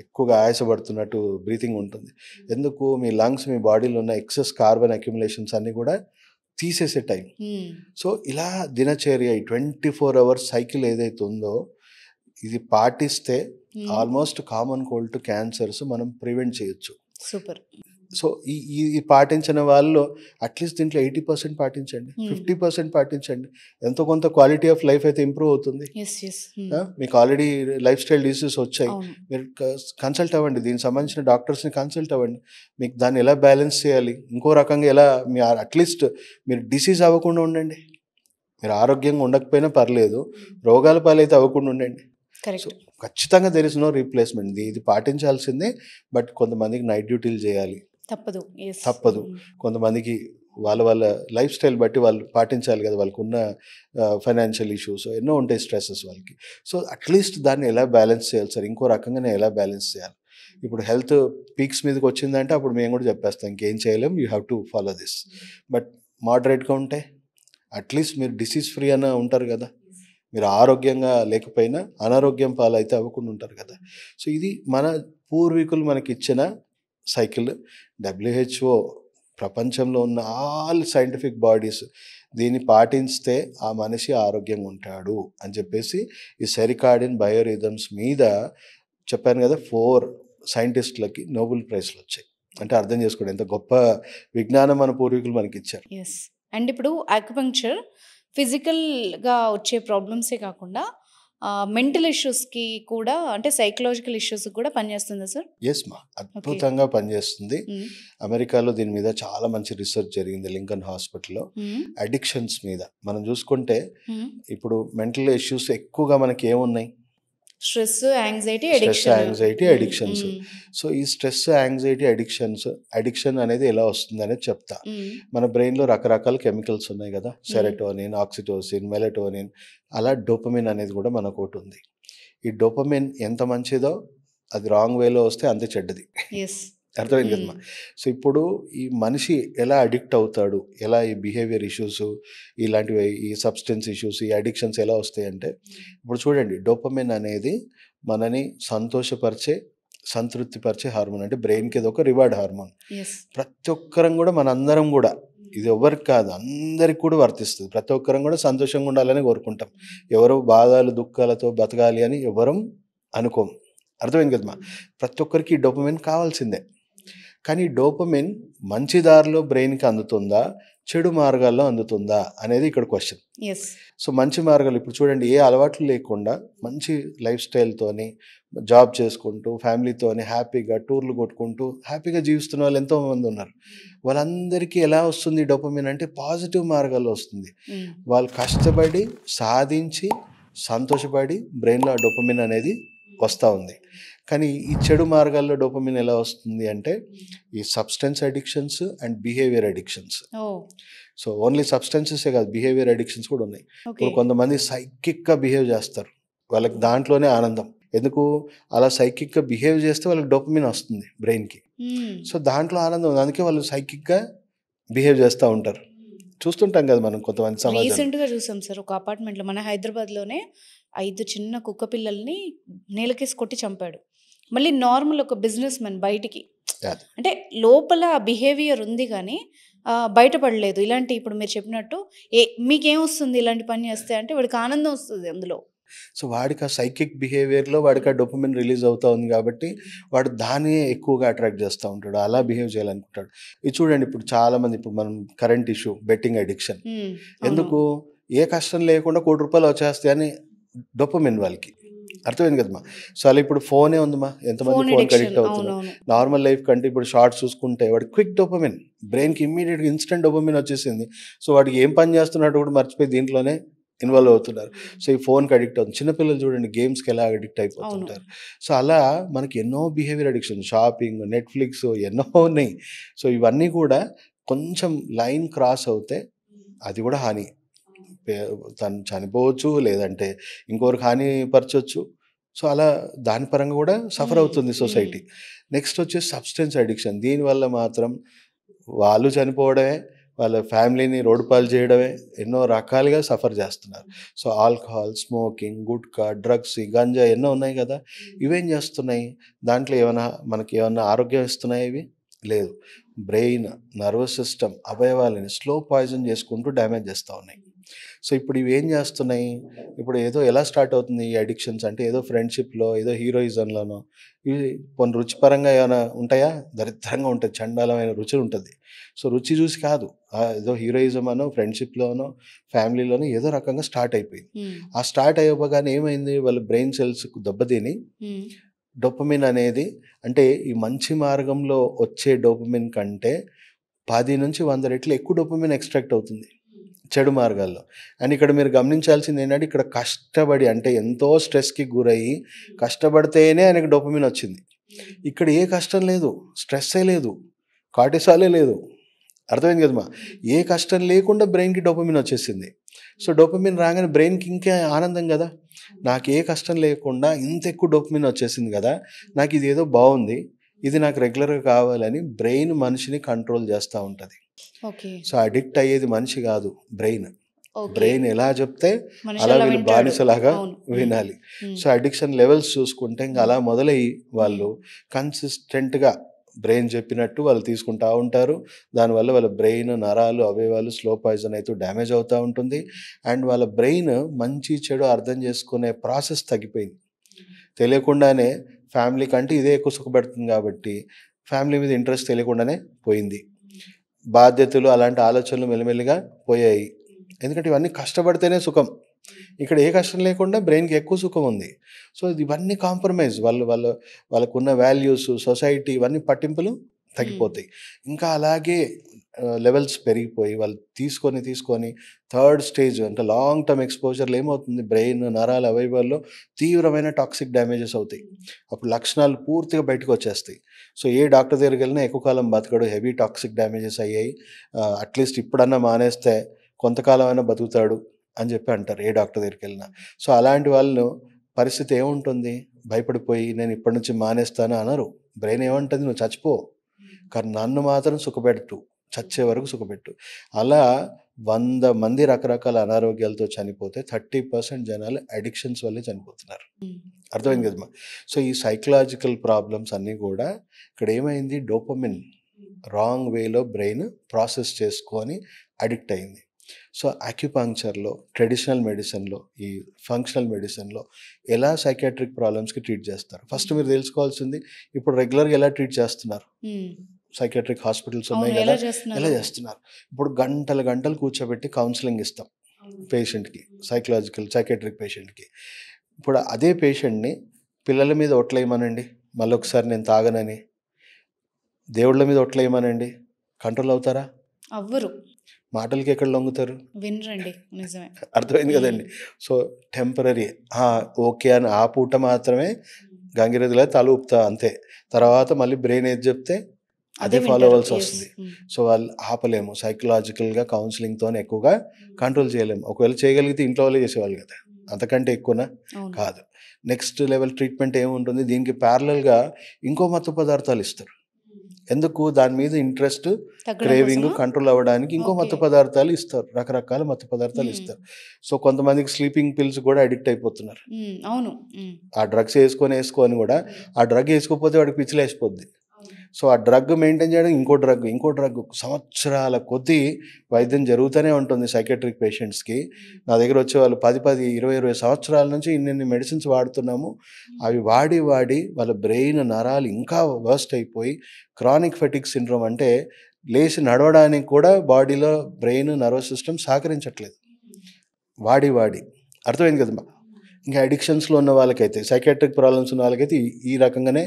ఎక్కువగా ఆయాసపడుతున్నట్టు బ్రీతింగ్ ఉంటుంది. ఎందుకు? మీ లంగ్స్, మీ బాడీలో ఉన్న ఎక్సెస్ కార్బన్ అక్యుములేషన్స్ అన్నీ కూడా తీసేసే టైం. సో ఇలా దినచర్య, ఈ 24 hours సైకిల్ ఏదైతే ఉందో ఇది పాటిస్తే almost common cold to cancers మనం ప్రివెంట్ చేయొచ్చు. సూపర్. సో ఈ పాటించిన వాళ్ళు అట్లీస్ట్ దీంట్లో 80% పాటించండి, 50% పాటించండి, ఎంతో కొంత క్వాలిటీ ఆఫ్ లైఫ్ అయితే ఇంప్రూవ్ అవుతుంది. మీకు ఆల్రెడీ లైఫ్ స్టైల్ డిసీజెస్ వచ్చాయి, మీరు కన్సల్ట్ అవ్వండి, దీనికి సంబంధించిన డాక్టర్స్ని కన్సల్ట్ అవ్వండి. మీకు దాన్ని ఎలా బ్యాలెన్స్ చేయాలి, ఇంకో రకంగా ఎలా మీ అట్లీస్ట్ మీరు డిసీజ్ అవ్వకుండా ఉండండి. మీరు ఆరోగ్యంగా ఉండకపోయినా పర్లేదు, రోగాల పాలైతే అవ్వకుండా ఉండండి. సో ఖచ్చితంగా దెర్ ఇస్ నో రీప్లేస్మెంట్. ఇది పాటించాల్సిందే. బట్ కొంతమందికి నైట్ డ్యూటీలు చేయాలి, తప్పదు. కొంతమందికి వాళ్ళ లైఫ్ స్టైల్ బట్టి వాళ్ళు పాటించాలి కదా, వాళ్ళకు ఉన్న ఫైనాన్షియల్ ఇష్యూస్ ఎన్నో ఉంటాయి, స్ట్రెస్సెస్ వాళ్ళకి. సో అట్లీస్ట్ దాన్ని ఎలా బ్యాలెన్స్ చేయాలి సార్, ఇంకో రకంగానే ఎలా బ్యాలెన్స్ చేయాలి. ఇప్పుడు హెల్త్ పీక్స్ మీదకి వచ్చిందంటే అప్పుడు మేము కూడా చెప్పేస్తాం, ఇంకేం చేయలేం, you have to follow this. But మోడరేట్గా ఉంటే అట్లీస్ట్ మీరు డిసీజ్ ఫ్రీ అన్న ఉంటారు కదా, మీరు ఆరోగ్యంగా లేకపోయినా అనారోగ్యం పాలైతే అవ్వకుండా ఉంటారు కదా. సో ఇది మన పూర్వీకులు మనకి ఇచ్చిన సైకిల్. WHO, ప్రపంచంలో ఉన్న ఆల్ సైంటిఫిక్ బాడీస్ దీన్ని పాటిస్తే ఆ మనిషి ఆరోగ్యంగా ఉంటాడు అని చెప్పేసి ఈ సెరికాడియన్ బయోరిథమ్స్ మీద చెప్పాను కదా, 4 సైంటిస్టులకి నోబెల్ ప్రైజ్లు వచ్చాయి. అంటే అర్థం చేసుకోండి ఎంత గొప్ప విజ్ఞానం మన పూర్వీకులు మనకి ఇచ్చారు. అండ్ ఇప్పుడు ఆక్యుపంక్చర్ ఫిజికల్గా వచ్చే ప్రాబ్లమ్సే కాకుండా మెంటల్ ఇష్యూస్కి కూడా, అంటే సైకలాజికల్ ఇష్యూస్కి కూడా పనిచేస్తుందా సార్? ఎస్ మా, అద్భుతంగా పనిచేస్తుంది. అమెరికాలో దీని మీద చాలా మంచి రీసెర్చ్ జరిగింది లింకన్ హాస్పిటల్లో. అడిక్షన్స్ మీద మనం చూసుకుంటే ఇప్పుడు మెంటల్ ఇష్యూస్ ఎక్కువగా మనకి ఏమున్నాయి? Stress, anxiety, addictions. సో ఈ స్ట్రెస్, యాంగ్జైటీ, అడిక్షన్ అనేది ఎలా వస్తుంది అనేది చెప్తా. మన బ్రెయిన్లో రకరకాల కెమికల్స్ ఉన్నాయి కదా, సెరటోనిన్, ఆక్సిటోసిన్, మెలటోనిన్, అలా డోపమిన్ అనేది కూడా మనకు ఒకటి ఉంది. ఈ డోపమిన్ ఎంత మంచిదో అది రాంగ్ వేలో వస్తే అంతే చెడ్డది. అర్థమైంది కదమ్మా. సో ఇప్పుడు ఈ మనిషి ఎలా అడిక్ట్ అవుతాడు, ఎలా ఈ బిహేవియర్ ఇష్యూస్, ఇలాంటివి, ఈ సబ్స్టెన్స్ ఇష్యూస్, ఈ అడిక్షన్స్ ఎలా వస్తాయంటే, ఇప్పుడు చూడండి, డోపమిన్ అనేది మనని సంతోషపరిచే, సంతృప్తిపరిచే హార్మోన్. అంటే బ్రెయిన్కి ఇది ఒక రివార్డ్ హార్మోన్. ప్రతి ఒక్కరం కూడా, మనందరం కూడా, ఇది ఎవరికి కాదు అందరికి కూడా వర్తిస్తుంది. ప్రతి ఒక్కరం కూడా సంతోషంగా ఉండాలని కోరుకుంటాం. ఎవరో బాధలు దుఃఖాలతో బతకాలి అని ఎవరం అనుకోం. అర్థమైంది కదమ్మా. ప్రతి ఒక్కరికి ఈ డోపమిన్ కావాల్సిందే. కానీ డోపమిన్ మంచి దారిలో బ్రెయిన్కి అందుతుందా, చెడు మార్గాల్లో అందుతుందా అనేది ఇక్కడ క్వశ్చన్. సో మంచి మార్గాలు, ఇప్పుడు చూడండి, ఏ అలవాట్లు లేకుండా మంచి లైఫ్ స్టైల్తోని జాబ్ చేసుకుంటూ ఫ్యామిలీతోని హ్యాపీగా టూర్లు కొట్టుకుంటూ హ్యాపీగా జీవిస్తున్న వాళ్ళు ఎంతోమంది ఉన్నారు. వాళ్ళందరికీ ఎలా వస్తుంది డోపమిన్ అంటే పాజిటివ్ మార్గాల్లో వస్తుంది. వాళ్ళు కష్టపడి సాధించి సంతోషపడి బ్రెయిన్లో ఆ డోపమిన్ అనేది వస్తూ ఉంది. కానీ ఈ చెడు మార్గాల్లో డోపమిన్ ఎలా వస్తుంది అంటే ఈ substance addictions and behaviour addictions. So only సబ్స్టెన్సెసే కాదు, బిహేవియర్ అడిక్షన్స్ కూడా ఉన్నాయి. ఇప్పుడు కొంతమంది సైకిక్గా బిహేవ్ చేస్తారు, వాళ్ళకి దాంట్లోనే ఆనందం. ఎందుకు అలా సైకిక్గా బిహేవ్ చేస్తే వాళ్ళకి డోపమిన్ వస్తుంది బ్రెయిన్కి. సో దాంట్లో ఆనందం ఉంది, అందుకే వాళ్ళు సైకిక్గా బిహేవ్ చేస్తూ ఉంటారు. చూస్తుంటాం కదా మనం కొంతమంది సమాజంలో. రీసెంట్‌గా చూసాం సార్ ఒక అపార్ట్మెంట్‌లో మన హైదరాబాద్‌లోనే 5 చిన్న కుక్క పిల్లల్ని నేలకేసి కొట్టి చంపాడు. మళ్ళీ నార్మల్ ఒక బిజినెస్ మ్యాన్ బయటికి. అది. అంటే లోపల బిహేవియర్ ఉంది గానీ బయటపడలేదు. ఇలాంటి ఇప్పుడు మీరు చెప్పినట్టు మీకేమొస్తుంది ఇలాంటి పని చేస్తే అంటే వాడికి ఆనందం వస్తది అందులో. సో వాడికి ఆ సైకిక్ బిహేవియర్‌లో వాడికి ఆ డోపమైన్ రిలీజ్ అవుతా ఉంది కాబట్టి వాడు దాన్ని ఎక్కువగా అట్రాక్ట్ చేస్తూ ఉంటాడు. అలా బిహేవ్ చేయాలనుకుంటాడు. ఇది చూడండి ఇప్పుడు చాలామంది ఇప్పుడు మనం కరెంట్ ఇష్యూ బెట్టింగ్ అడిక్షన్. ఎందుకు? అవునవును. ఏ కష్టం లేకుండా ₹1,00,00,000 వచ్చేస్తాయని డోపమైన్ వాళ్ళకి. అర్థమైంది కదమ్మా. సో అలా ఇప్పుడు ఫోనే ఉందమ్మా. ఎంతమంది ఫోన్ ఫోన్‌కి అడిక్షన్. అడిక్ట్ అవుతున్నారు. అవునవును. నార్మల్ లైఫ్ కంటే ఇప్పుడు షార్ట్స్ చూసుకుంటే వాడికి క్విక్ డోపమైన్. బ్రెయిన్‌కి ఇమ్మీడియేట్‌గా ఇన్‌స్టంట్ డోపమైన్ వచ్చేసింది. సో వాడికి ఏం పని చేస్తున్నాడో కూడా మర్చిపోయి దీంట్లోనే ఇన్వాల్వ్ అవుతున్నారు. సో ఈ ఫోన్‌కి అడిక్ట్ అవుతుంది. చిన్నపిల్లలు చూడండి గేమ్స్‌కి ఎలా అడిక్ట్ అవును. అయిపోతుంటారు. సో అలా మనకి ఎన్నో బిహేవియర్ అడిక్షన్ షాపింగ్, నెట్‌ఫ్లిక్స్ ఎన్నో ఉన్నాయి. సో ఇవన్నీ కూడా కొంచెం లైన్ క్రాస్ అవుతే అది కూడా హాని. పే తను చనిపోవచ్చు, లేదంటే ఇంకొకరికి హానిపరచొచ్చు. సో అలా దాని పరంగా కూడా సఫర్ అవుతుంది సొసైటీ. నెక్స్ట్ వచ్చేసి సబ్స్టెన్స్ అడిక్షన్. దీనివల్ల మాత్రం వాళ్ళు చనిపోవడమే, వాళ్ళ ఫ్యామిలీని రోడ్డు పాలు చేయడమే, ఎన్నో రకాలుగా సఫర్ చేస్తున్నారు. So alcohol, smoking, gutka, drugs, ఈ గంజా ఎన్నో ఉన్నాయి కదా! ఇవేం చేస్తున్నాయి? దాంట్లో ఏమైనా మనకి ఏమన్నా ఆరోగ్యం ఇస్తున్నాయా ఇవి? లేదు. బ్రెయిన్, నర్వస్ సిస్టమ్, అవయవాలని స్లో పాయిజన్ చేసుకుంటూ డ్యామేజ్ చేస్తా ఉన్నాయి. సో ఇప్పుడు ఇవేం చేస్తున్నాయి? ఇప్పుడు ఏదో ఎలా స్టార్ట్ అవుతుంది ఈ అడిక్షన్స్ అంటే ఏదో ఫ్రెండ్‌షిప్‌లో, ఏదో హీరోయిజంలోనో ఇవి కొన్ని రుచిపరంగా ఏమైనా ఉంటాయా? దరిద్రంగా ఉంటాయి. చండాలమైన రుచి ఉంటది. సో రుచి చూసి కాదు. ఏదో హీరోయిజం అనో, ఫ్రెండ్‌షిప్‌లోనో, ఫ్యామిలీలోనో ఏదో రకంగా స్టార్ట్ అయిపోయింది. ఆ స్టార్ట్ అవ్వగానే ఏమైంది? వాళ్ళ బ్రెయిన్ సెల్స్‌కు దెబ్బతిని డోపమైన్ అనేది అంటే ఈ మంచి మార్గంలో వచ్చే డోపమైన్ కంటే 10-100 రెట్లు ఎక్కువ డోపమైన్ ఎక్స్‌ట్రాక్ట్ అవుతుంది చెడు మార్గాల్లో. అండ్ ఇక్కడ మీరు గమనించాల్సింది ఏంటంటే ఇక్కడ కష్టపడి అంటే ఎంతో స్ట్రెస్‌కి గురయ్యి కష్టపడితేనే ఆయనకి డోపమైన్ వచ్చింది. ఇక్కడ ఏ కష్టం లేదు. స్ట్రెస్సే లేదు. కార్టిసాలే లేదు. అర్థమైంది కదమ్మా! ఏ కష్టం లేకుండా బ్రెయిన్‌కి డోపమైన్ వచ్చేసింది. సో డోపమైన్ రాగానే బ్రెయిన్‌కి ఇంకా ఆనందం కదా! నాకు ఏ కష్టం లేకుండా ఇంత ఎక్కువ డోపమైన్ వచ్చేసింది కదా! నాకు ఇదేదో బావుంది. ఇది నాకు రెగ్యులర్‌గా కావాలని బ్రెయిన్ మనిషిని కంట్రోల్ చేస్తా ఉంటది. ఓకే. సో అడిక్ట్ అయ్యేది మనిషి కాదు బ్రెయిన్. ఓకే. బ్రెయిన్ ఎలా చెప్తే మనిషి అలా అలా వీళ్ళు వింటాడు. బానిసలాగా అవును. వినాలి. సో అడిక్షన్ లెవెల్స్ చూసుకుంటే ఇంక అలా మొదలయ్యి వాళ్ళు కన్సిస్టెంట్‌గా బ్రెయిన్ చెప్పినట్టు వాళ్ళు తీసుకుంటా ఉంటారు. దానివల్ల వాళ్ళ బ్రెయిన్, నరాలు, అవయవాలు స్లో పాయిజన్ అయితూ డ్యామేజ్ అవుతా ఉంటుంది. అండ్ వాళ్ళ బ్రెయిన్ మంచి, చెడు అర్థం చేసుకునే ప్రాసెస్ తగ్గిపోయింది. తెలియకుండానే ఫ్యామిలీ కంటే ఇదే ఎక్కువ సుఖపెడుతుంది కాబట్టి ఫ్యామిలీ మీద ఇంట్రెస్ట్ తెలియకుండానే పోయింది. బాధ్యతలు అలాంటి ఆలోచనలు మెల్లిమెల్లిగా పోయాయి. ఎందుకంటే ఇవన్నీ కష్టపడితేనే సుఖం. ఇక్కడ ఏ కష్టం లేకుండా బ్రెయిన్‌కి ఎక్కువ సుఖం ఉంది. సో ఇవన్నీ కాంప్రమైజ్ వాళ్ళకున్న వాల్యూస్, సొసైటీ ఇవన్నీ పట్టింపులు తగ్గిపోతాయి. ఇంకా అలాగే లెవెల్స్ పెరిగిపోయి వాళ్ళు తీసుకొని థర్డ్ స్టేజ్ అంటే లాంగ్ టర్మ్ ఎక్స్‌పోజర్‌లో ఏమవుతుంది బ్రెయిన్, నరాల అవయవాల్లో తీవ్రమైన టాక్సిక్ డ్యామేజెస్ అవుతాయి. అప్పుడు లక్షణాలు పూర్తిగా బయటకొచ్చేస్తాయి. సో ఏ డాక్టర్ దగ్గరికెళ్ళినా ఎక్కువ కాలం బతకడు. హెవీ టాక్సిక్ డ్యామేజెస్ అయ్యాయి. అట్‌లీస్ట్ ఇప్పుడన్నా మానేస్తే కొంతకాలం అయినా బతుకుతాడు అని చెప్పి అంటారు ఏ డాక్టర్ దగ్గరికెళ్ళినా. సో అలాంటి వాళ్ళు పరిస్థితి ఏముంటుంది? భయపడిపోయి నేను ఇప్పటి నుంచి మానేస్తాను అనరు. బ్రెయిన్ ఏమంటది నువ్వు చచ్చిపో. కానీ నన్ను మాత్రం సుఖపెట్టు. చచ్చే వరకు సుఖపెట్టు. అలా 100 మంది రకరకాల అనారోగ్యాలతో చనిపోతే 30% జనాలు అడిక్షన్స్ వల్లే చనిపోతున్నారు. అర్థమైంది కదమ్మా! సో ఈ సైకలాజికల్ ప్రాబ్లమ్స్ అన్నీ కూడా ఇక్కడ ఏమైంది డోపమైన్ రాంగ్ వేలో బ్రెయిన్ ప్రాసెస్ చేసుకొని అడిక్ట్ అయింది. సో అక్యుపంక్చర్‌లో, ట్రెడిషనల్ మెడిసిన్‌లో, ఈ ఫంక్షనల్ మెడిసిన్‌లో ఎలా సైకియాట్రిక్ ప్రాబ్లమ్స్‌కి ట్రీట్ చేస్తారు? ఫస్ట్ మీరు తెలుసుకోవాల్సింది ఇప్పుడు రెగ్యులర్‌గా ఎలా ట్రీట్ చేస్తున్నారు? సైకియాట్రిక్ హాస్పిటల్స్ ఉన్నాయి అవును. కదా! ఎలా ఎలా చేస్తున్నారు? చేస్తున్నారు? ఇప్పుడు గంటలు గంటలు కూర్చోబెట్టి కౌన్సెలింగ్ ఇస్తాం పేషెంట్‌కి. సైకియాట్రిక్ పేషెంట్‌కి. ఇప్పుడు అదే పేషెంట్‌ని పిల్లల మీద ఒట్లేయమనండి. మళ్ళొకసారి నేను తాగనని. దేవుళ్ళ మీద ఒట్లేయమనండి. కంట్రోల్ అవుతారా? అవ్వరు. మాటలకి ఎక్కడ లొంగుతారు? వినరండి. నిజమే. అర్థమైంది కదండీ! సో టెంపరరీ ఓకే అని ఆ పూట మాత్రమే గంగిరెద్దులా తల ఊపుతా అంతే. తర్వాత మళ్ళీ బ్రెయిన్ ఏది చెప్తే అదే ఫాలో వింటారు. అవ్వాల్సి యెస్. వస్తుంది. సో వాళ్ళు ఆపలేము. సైకలాజికల్‌గా కౌన్సెలింగ్‌తోనే ఎక్కువగా కంట్రోల్ చేయలేము. ఒకవేళ చేయగలిగితే ఇంట్లో వాళ్ళే చేసేవాళ్ళు కదా! అంతకంటే ఎక్కువనా? అవును. కాదు. నెక్స్ట్ లెవెల్ ట్రీట్మెంట్ ఏముంటుంది? దీనికి ప్యారలల్‌గా ఇంకో మత్తు పదార్థాలు ఇస్తారు. ఎందుకు? దాని మీద ఇంట్రెస్ట్, తగ్గడం క్రేవింగ్ కోసమా? కంట్రోల్ అవ్వడానికి ఇంకో ఓకే. మత్తు పదార్థాలు ఇస్తారు. రకరకాల మత్తు పదార్థాలు ఇస్తారు. సో, కొంతమందికి స్లీపింగ్ పిల్స్ కూడా అడిక్ట్ అయిపోతున్నారు. అవును. ఆ డ్రగ్స్ వేసుకొని కూడా ఆ డ్రగ్ వేసుకోకపోతే వాడికి పిచ్చిలేసిపోద్ది. సో, ఆ డ్రగ్ మెయింటైన్ చేయడం ఇంకో డ్రగ్ సంవత్సరాల కొద్దీ వైద్యం జరుగుతూనే ఉంటుంది సైకియాట్రిక్ పేషెంట్స్‌కి. నా దగ్గర వచ్చేవాళ్ళు 10, 20 సంవత్సరాల నుంచి ఇన్నిన్ని మెడిసిన్స్ వాడుతున్నాము. అవి వాడి వాళ్ళ బ్రెయిన్ నరాలు ఇంకా వర్స్ట్ అయిపోయి క్రానిక్ ఫెటిగ్ సిండ్రోమ్ అంటే లేచి నడవడానికి కూడా బాడీలో బ్రెయిన్, నర్వస్ సిస్టమ్ సహకరించట్లేదు. వాడి అర్థమైంది కదమ్మా. ఇంకా అడిక్షన్స్లో ఉన్న వాళ్ళకైతే, సైకియాట్రిక్ ప్రాబ్లమ్స్ ఉన్న వాళ్ళకైతే ఈ రకంగానే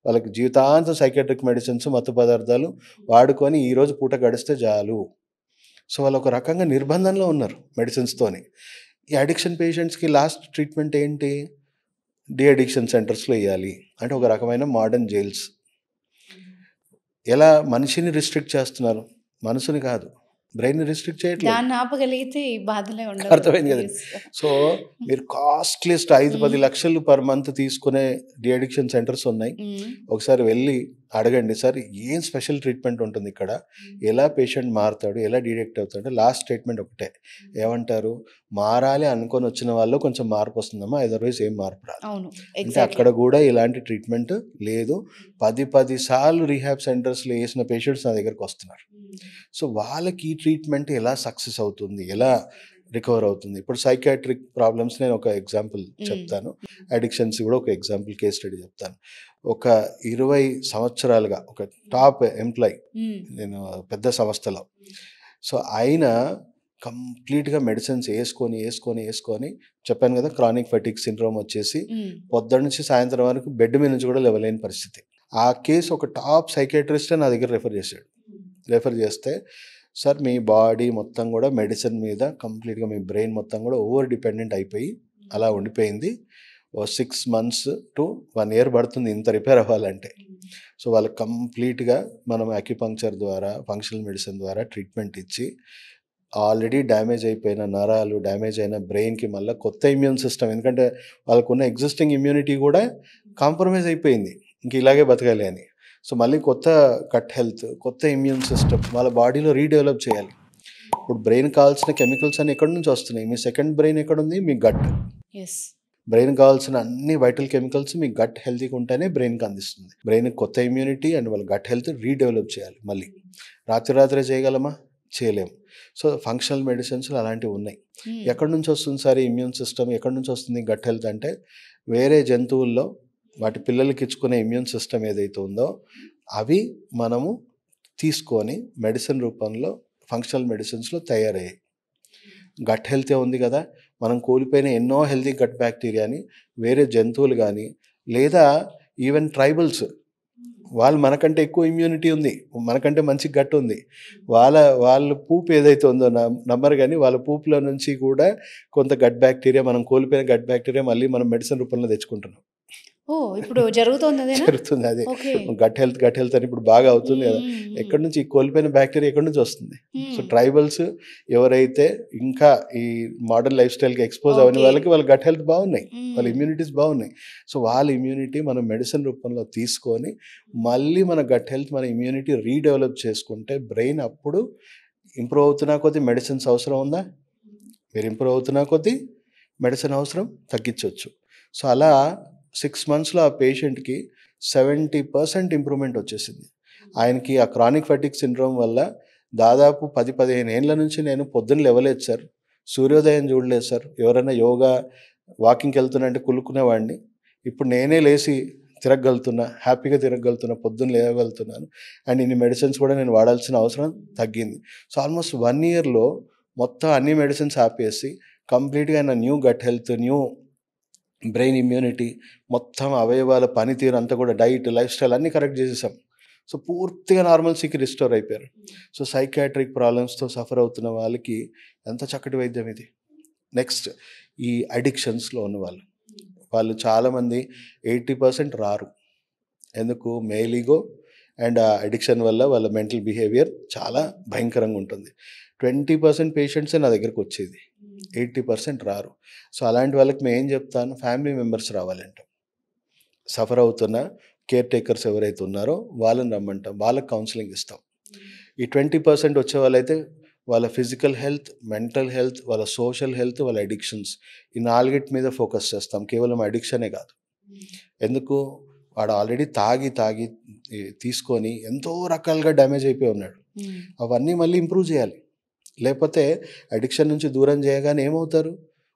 వాళ్ళకి జీవితాంతం సైకియాట్రిక్ మెడిసిన్స్, మత్తు పదార్థాలు వాడుకొని ఈరోజు పూట గడిస్తే చాలు. సో, వాళ్ళు ఒక రకంగా నిర్బంధంలో ఉన్నారు మెడిసిన్స్తోని. ఈ అడిక్షన్ పేషెంట్స్కి లాస్ట్ ట్రీట్మెంట్ ఏంటి? డి అడిక్షన్ సెంటర్స్లో వేయాలి. అంటే ఒక రకమైన మోడర్న్ జైల్స్. ఎలా మనిషిని రిస్ట్రిక్ట్ చేస్తున్నారు, మనసుని కాదు. బ్రెయిన్ రిస్ట్రిక్ట్ చేయట్లేదు. దాన్ని ఆపగలిగితే ఈ బాధలే ఉండవు. అర్థమైంది కదా. సో, మీరు కాస్ట్లీస్ట్ 5-10 లక్షలు పర్ మంత్ తీసుకునే డి అడిక్షన్ సెంటర్స్ ఉన్నాయి. ఒకసారి వెళ్ళి అడగండి, సార్ ఏం స్పెషల్ ట్రీట్మెంట్ ఉంటుంది ఇక్కడ, ఎలా పేషెంట్ మారుతాడు, ఎలా డిడెక్ట్ అవుతాడు. లాస్ట్ స్టేట్మెంట్ ఒకటే, ఏమంటారు? మారాలి అనుకొని వచ్చిన వాళ్ళు కొంచెం మార్పు వస్తుందమ్మా, అదర్వైజ్ ఏం మార్పు రాదు. అంటే అక్కడ కూడా ఇలాంటి ట్రీట్మెంట్ లేదు. 10 సార్లు రీహాబ్ సెంటర్స్లో వేసిన పేషెంట్స్ నా దగ్గరకు వస్తున్నారు. సో, వాళ్ళకి ఈ ట్రీట్మెంట్ ఎలా సక్సెస్ అవుతుంది, ఎలా రికవర్ అవుతుంది. ఇప్పుడు సైకియాట్రిక్ ప్రాబ్లమ్స్ నేను ఒక ఎగ్జాంపుల్ చెప్తాను, అడిక్షన్స్ కూడా ఒక ఎగ్జాంపుల్ కేస్ స్టడీ చెప్తాను. ఒక 20 సంవత్సరాలుగా ఒక టాప్ ఎంప్లాయ్ నేను పెద్ద సంస్థలో. సో, ఆయన కంప్లీట్గా మెడిసిన్స్ వేసుకొని చెప్పాను కదా, క్రానిక్ ఫెటిగ్ సిండ్రోమ్ వచ్చేసి పొద్దున్న నుంచి సాయంత్రం వరకు బెడ్ మీద నుంచి కూడా లేవలేని పరిస్థితి. ఆ కేసు ఒక టాప్ సైకియాట్రిస్ట్ నా దగ్గర రెఫర్ చేస్తే, సార్ మీ బాడీ మొత్తం కూడా మెడిసిన్ మీద కంప్లీట్గా, మీ బ్రెయిన్ మొత్తం కూడా ఓవర్ డిపెండెంట్ అయిపోయి అలా ఉండిపోయింది. 6 months to 1 year పడుతుంది ఇంత రిపేర్ అవ్వాలంటే. సో, వాళ్ళకి కంప్లీట్గా మనం అక్యుపంక్చర్ ద్వారా, ఫంక్షనల్ మెడిసిన్ ద్వారా ట్రీట్మెంట్ ఇచ్చి ఆల్రెడీ డ్యామేజ్ అయిపోయిన నరాలు, డ్యామేజ్ అయిన బ్రెయిన్కి మళ్ళీ కొత్త ఇమ్యూన్ సిస్టమ్, ఎందుకంటే వాళ్ళకున్న ఎగ్జిస్టింగ్ ఇమ్యూనిటీ కూడా కాంప్రమైజ్ అయిపోయింది, ఇంక ఇలాగే బతకాలి అని. సో, మళ్ళీ కొత్త గట్ హెల్త్, కొత్త ఇమ్యూన్ సిస్టమ్ వాళ్ళ బాడీలో రీడెవలప్ చేయాలి. ఇప్పుడు బ్రెయిన్ కావాల్సిన కెమికల్స్ అన్ని ఎక్కడి నుంచి వస్తున్నాయి? మీ సెకండ్ బ్రెయిన్ ఎక్కడుంది? మీ గట్. బ్రెయిన్ కావాల్సిన అన్ని వైటల్ కెమికల్స్ మీ గట్ హెల్తీగా ఉంటేనే బ్రెయిన్కి అందిస్తుంది. బ్రెయిన్కి కొత్త ఇమ్యూనిటీ అండ్ వాళ్ళ గట్ హెల్త్ రీడెవలప్ చేయాలి. మళ్ళీ రాత్రే చేయగలమా? చేయలేము. సో, ఫంక్షనల్ మెడిసిన్స్లో అలాంటివి ఉన్నాయి. ఎక్కడి నుంచి వస్తుంది సార్ ఇమ్యూన్ సిస్టమ్, ఎక్కడి నుంచి వస్తుంది గట్ హెల్త్ అంటే, వేరే జంతువుల్లో వాటి పిల్లలకి ఇచ్చుకునే ఇమ్యూన్ సిస్టమ్ ఏదైతే ఉందో అవి మనము తీసుకొని మెడిసిన్ రూపంలో ఫంక్షనల్ మెడిసిన్స్లో తయారయ్యాయి. గట్ హెల్తే ఉంది కదా, మనం కోల్పోయిన ఎన్నో హెల్తీ గట్ బ్యాక్టీరియాని వేరే జంతువులు కానీ, లేదా ఈవెన్ ట్రైబల్స్, వాళ్ళు మనకంటే ఎక్కువ ఇమ్యూనిటీ ఉంది, మనకంటే మంచి గట్ ఉంది, వాళ్ళ పూపు ఏదైతే ఉందో నమ్మరు కానీ వాళ్ళ పూపులో నుంచి కూడా కొంత గట్ బ్యాక్టీరియా, మనం కోల్పోయిన గట్ బ్యాక్టీరియా మళ్ళీ మనం మెడిసిన్ రూపంలో తెచ్చుకుంటున్నాం. ఇప్పుడు జరుగుతుంది అది. గట్ హెల్త్ అని ఇప్పుడు బాగా అవుతుంది కదా. ఎక్కడి నుంచి కోల్పోయిన బ్యాక్టీరియా ఎక్కడి నుంచి వస్తుంది? సో, ట్రైబల్స్ ఎవరైతే ఇంకా ఈ మోడర్న్ లైఫ్ స్టైల్కి ఎక్స్పోజ్ అయిన వాళ్ళకి వాళ్ళ గట్ హెల్త్ బాగున్నాయి, వాళ్ళ ఇమ్యూనిటీస్ బాగున్నాయి. సో, వాళ్ళ ఇమ్యూనిటీ మనం మెడిసిన్ రూపంలో తీసుకొని మళ్ళీ మన గట్ హెల్త్, మన ఇమ్యూనిటీ రీడెవలప్ చేసుకుంటే బ్రెయిన్ అప్పుడు ఇంప్రూవ్ అవుతున్నా కొద్దీ మెడిసిన్స్ అవసరం ఉందా? మీరు ఇంప్రూవ్ అవుతున్నా కొద్దీ మెడిసిన్ అవసరం తగ్గించవచ్చు. సో, అలా 6 monthsలో ఆ పేషెంట్కి 70% ఇంప్రూవ్మెంట్ వచ్చేసింది. ఆయనకి ఆ క్రానిక్ ఫెటిగ్ సిండ్రోమ్ వల్ల దాదాపు 10-15 ఏళ్ళ నుంచి నేను పొద్దున్న లేవలేదు సార్, సూర్యోదయం చూడలేదు సార్, ఎవరైనా యోగా వాకింగ్కి వెళ్తున్నా అంటే కులుకునేవాడిని, ఇప్పుడు నేనే లేచి హ్యాపీగా తిరగలుగుతున్నా, పొద్దున్న లేవగలుగుతున్నాను, అండ్ ఇన్ని మెడిసిన్స్ కూడా నేను వాడాల్సిన అవసరం తగ్గింది. సో, ఆల్మోస్ట్ 1 yearలో మొత్తం అన్ని మెడిసిన్స్ ఆపేసి కంప్లీట్గా ఆయన new gut health, new brain immunity, మొత్తం అవయవాల పనితీరు అంతా కూడా, డైట్, లైఫ్ స్టైల్ అన్నీ కరెక్ట్ చేసేసాం. సో, పూర్తిగా నార్మల్సీకి రిస్టోర్ అయిపోయారు. సో, సైకియాట్రిక్ ప్రాబ్లమ్స్తో సఫర్ అవుతున్న వాళ్ళకి ఎంత చక్కటి వైద్యం ఇది. నెక్స్ట్, ఈ అడిక్షన్స్లో ఉన్న వాళ్ళు చాలామంది 80% రారు. ఎందుకు? మేల్ ఈగో అండ్ ఆ అడిక్షన్ వల్ల వాళ్ళ మెంటల్ బిహేవియర్ చాలా భయంకరంగా ఉంటుంది. 20% పేషెంట్సే నా దగ్గరకు వచ్చేది, 80% రారు. సో, అలాంటి వాళ్ళకి మేము ఏం చెప్తాను, ఫ్యామిలీ మెంబర్స్ రావాలంట. సఫర్ అవుతున్న కేర్ టేకర్స్ ఎవరైతే ఉన్నారో వాళ్ళని రమ్మంటాం, వాళ్ళకి కౌన్సిలింగ్ ఇస్తాం. ఈ 20% వచ్చే వాళ్ళైతే వాళ్ళ ఫిజికల్ హెల్త్, మెంటల్ హెల్త్, వాళ్ళ సోషల్ హెల్త్, వాళ్ళ అడిక్షన్స్, ఈ 4 మీద ఫోకస్ చేస్తాం. కేవలం అడిక్షనే కాదు. ఎందుకు, వాడు ఆల్రెడీ తాగి తీసుకొని ఎంతో రకాలుగా డ్యామేజ్ అయిపోయి ఉన్నాడు. అవన్నీ మళ్ళీ ఇంప్రూవ్ చేయాలి. లేకపోతే అడిక్షన్ నుంచి దూరం చేయగానే ఏమవుతారు,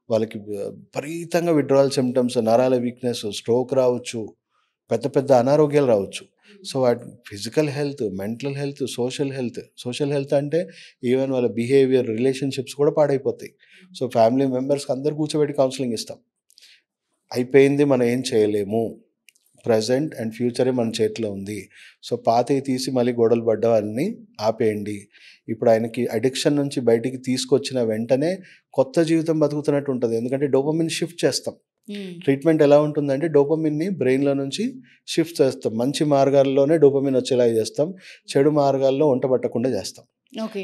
వాళ్ళకి విపరీతంగా విత్డ్రావల్ సిమ్టమ్స్, నరాల వీక్నెస్, స్ట్రోక్ రావచ్చు, పెద్ద పెద్ద అనారోగ్యాలు రావచ్చు. సో వాటి physical health, mental health, social health అంటే ఈవెన్ వాళ్ళ బిహేవియర్, రిలేషన్షిప్స్ కూడా పాడైపోతాయి. సో ఫ్యామిలీ మెంబర్స్కి అందరు కూర్చోబెట్టి కౌన్సిలింగ్ ఇస్తాం. అయిపోయింది, మనం ఏం చేయలేము, ప్రజెంట్ అండ్ ఫ్యూచరే మన చేతిలో ఉంది. సో పాతవి తీసి మళ్ళీ గొడవలు పడ్డవన్నీ ఆపేయండి. ఇప్పుడు ఆయనకి అడిక్షన్ నుంచి బయటికి తీసుకొచ్చిన వెంటనే కొత్త జీవితం బతుకుతున్నట్టు ఉంటుంది. ఎందుకంటే డోపమిన్ షిఫ్ట్ చేస్తాం. ట్రీట్మెంట్ ఎలా ఉంటుందంటే డోపమిన్ని బ్రెయిన్లో నుంచి షిఫ్ట్ చేస్తాం. మంచి మార్గాల్లోనే డోపమిన్ వచ్చేలా చేస్తాం, చెడు మార్గాల్లో వంట పట్టకుండా చేస్తాం.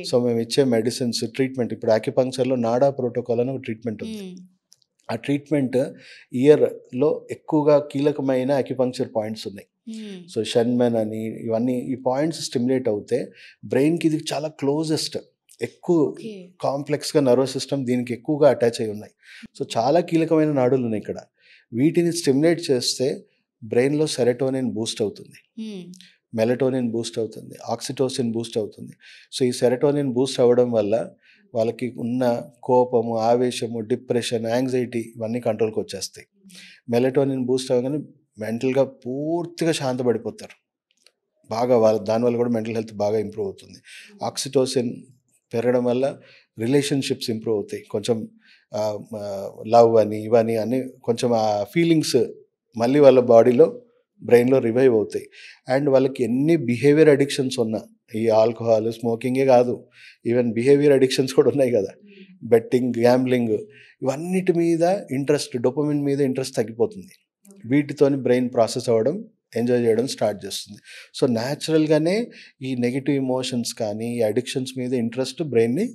సో మేము ఇచ్చే మెడిసిన్స్, ట్రీట్మెంట్, ఇప్పుడు ఆక్యుపంక్చర్లో నాడా ప్రోటోకాల్ అని ఒక ట్రీట్మెంట్ ఉంది. ఆ ట్రీట్మెంట్ ఇయర్లో ఎక్కువగా కీలకమైన అక్యుపంక్చర్ పాయింట్స్ ఉన్నాయి. సో షన్మెన్ అని ఇవన్నీ, ఈ పాయింట్స్ స్టిమ్యులేట్ అవుతే బ్రెయిన్కి ఇది చాలా క్లోజెస్ట్, ఎక్కువ కాంప్లెక్స్గా నర్వస్ సిస్టమ్ దీనికి ఎక్కువగా అటాచ్ అయి ఉన్నాయి. సో చాలా కీలకమైన నాడులు ఉన్నాయి ఇక్కడ. వీటిని స్టిమ్యులేట్ చేస్తే బ్రెయిన్లో సెరటోనిన్ బూస్ట్ అవుతుంది, మెలటోనిన్ బూస్ట్ అవుతుంది, ఆక్సిటోసిన్ బూస్ట్ అవుతుంది. సో ఈ సెరటోనిన్ బూస్ట్ అవ్వడం వల్ల వాళ్ళకి ఉన్న కోపము, ఆవేశము, డిప్రెషన్, యాంగ్జైటీ ఇవన్నీ కంట్రోల్కి వచ్చేస్తాయి. మెలటోనిన్ బూస్ట్ అవ్వగానే మెంటల్గా పూర్తిగా శాంతపడిపోతారు బాగా. దానివల్ల కూడా మెంటల్ హెల్త్ బాగా ఇంప్రూవ్ అవుతుంది. ఆక్సిటోసిన్ పెరగడం వల్ల రిలేషన్షిప్స్ ఇంప్రూవ్ అవుతాయి. కొంచెం లవ్ అని ఇవని అన్నీ కొంచెం ఆ ఫీలింగ్స్ మళ్ళీ వాళ్ళ బాడీలో, బ్రెయిన్లో రివైవ్ అవుతాయి. అండ్ వాళ్ళకి ఎన్ని బిహేవియర్ అడిక్షన్స్ ఉన్నా, ఈ ఆల్కహాల్, స్మోకింగే కాదు, ఈవెన్ బిహేవియర్ అడిక్షన్స్ కూడా ఉన్నాయి కదా, బెట్టింగ్, గ్యాంబ్లింగ్, ఇవన్నిటి మీద ఇంట్రెస్ట్, డోపమిన్ మీద ఇంట్రెస్ట్ తగ్గిపోతుంది. వీటితోని బ్రెయిన్ ప్రాసెస్ అవ్వడం, ఎంజాయ్ చేయడం స్టార్ట్ చేస్తుంది. సో న్యాచురల్గానే ఈ నెగిటివ్ ఎమోషన్స్ కానీ ఈ అడిక్షన్స్ మీద ఇంట్రెస్ట్ బ్రెయిన్ని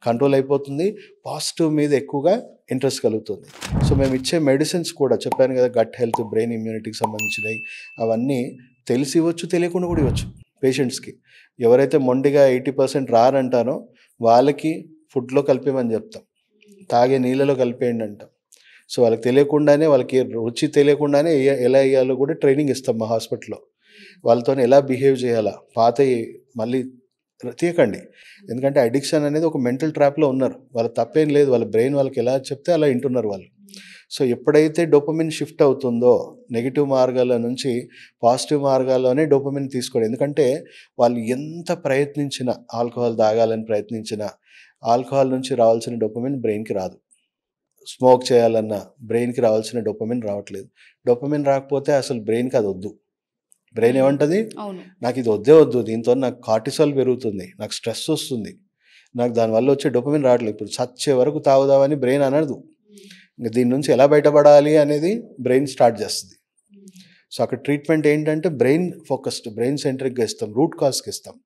కంట్రోల్ అయిపోతుంది. పాజిటివ్ మీద ఎక్కువగా ఇంట్రెస్ట్ కలుగుతుంది. సో మేము ఇచ్చే మెడిసిన్స్ కూడా చెప్పాను కదా, గట్ హెల్త్, బ్రెయిన్ ఇమ్యూనిటీకి సంబంధించినవి, అవన్నీ తెలిసి ఇవ్వచ్చు, తెలియకుండా కూడా ఇవ్వచ్చు పేషెంట్స్కి. ఎవరైతే మొండిగా 80% రారంటారో వాళ్ళకి ఫుడ్లో కలిపేమని చెప్తాం, తాగే నీళ్ళలో కలిపేయండి అంటాం. సో వాళ్ళకి తెలియకుండానే, వాళ్ళకి రుచి తెలియకుండానే ఎలా వేయాలో కూడా ట్రైనింగ్ ఇస్తాం మా హాస్పిటల్లో. వాళ్ళతో ఎలా బిహేవ్ చేయాలా, పాత మళ్ళీ తీయకండి. ఎందుకంటే అడిక్షన్ అనేది ఒక మెంటల్ ట్రాప్లో ఉన్నారు. వాళ్ళ తప్పేం లేదు, వాళ్ళ బ్రెయిన్ వాళ్ళకి ఎలా చెప్తే అలా వింటున్నారు వాళ్ళు. సో ఎప్పుడైతే డోపమిన్ షిఫ్ట్ అవుతుందో నెగిటివ్ మార్గాల నుంచి పాజిటివ్ మార్గాల్లోనే డోపమిన్ తీసుకోండి. ఎందుకంటే వాళ్ళు ఎంత ప్రయత్నించినా, ఆల్కహాల్ తాగాలని ప్రయత్నించినా ఆల్కహాల్ నుంచి రావాల్సిన డోపమిన్ బ్రెయిన్కి రాదు. స్మోక్ చేయాలన్నా బ్రెయిన్కి రావాల్సిన డోపమిన్ రావట్లేదు. డోపమిన్ రాకపోతే అసలు బ్రెయిన్కి అది వద్దు. బ్రెయిన్ ఏమంటుంది, నాకు ఇది వద్దు, దీంతో నాకు కార్టిసాల్ పెరుగుతుంది, నాకు స్ట్రెస్ వస్తుంది, నాకు దానివల్ల వచ్చే డోపమిన్ రావట్లేదు, ఇప్పుడు చచ్చే వరకు తాగుదామని బ్రెయిన్ అనదు. ఇంకా దీని నుంచి ఎలా బయటపడాలి అనేది బ్రెయిన్ స్టార్ట్ చేస్తుంది. సో అక్కడ ట్రీట్మెంట్ ఏంటంటే బ్రెయిన్ ఫోకస్డ్, బ్రెయిన్ సెంట్రిక్గా ఇస్తాం, రూట్ కాజ్కి ఇస్తాం.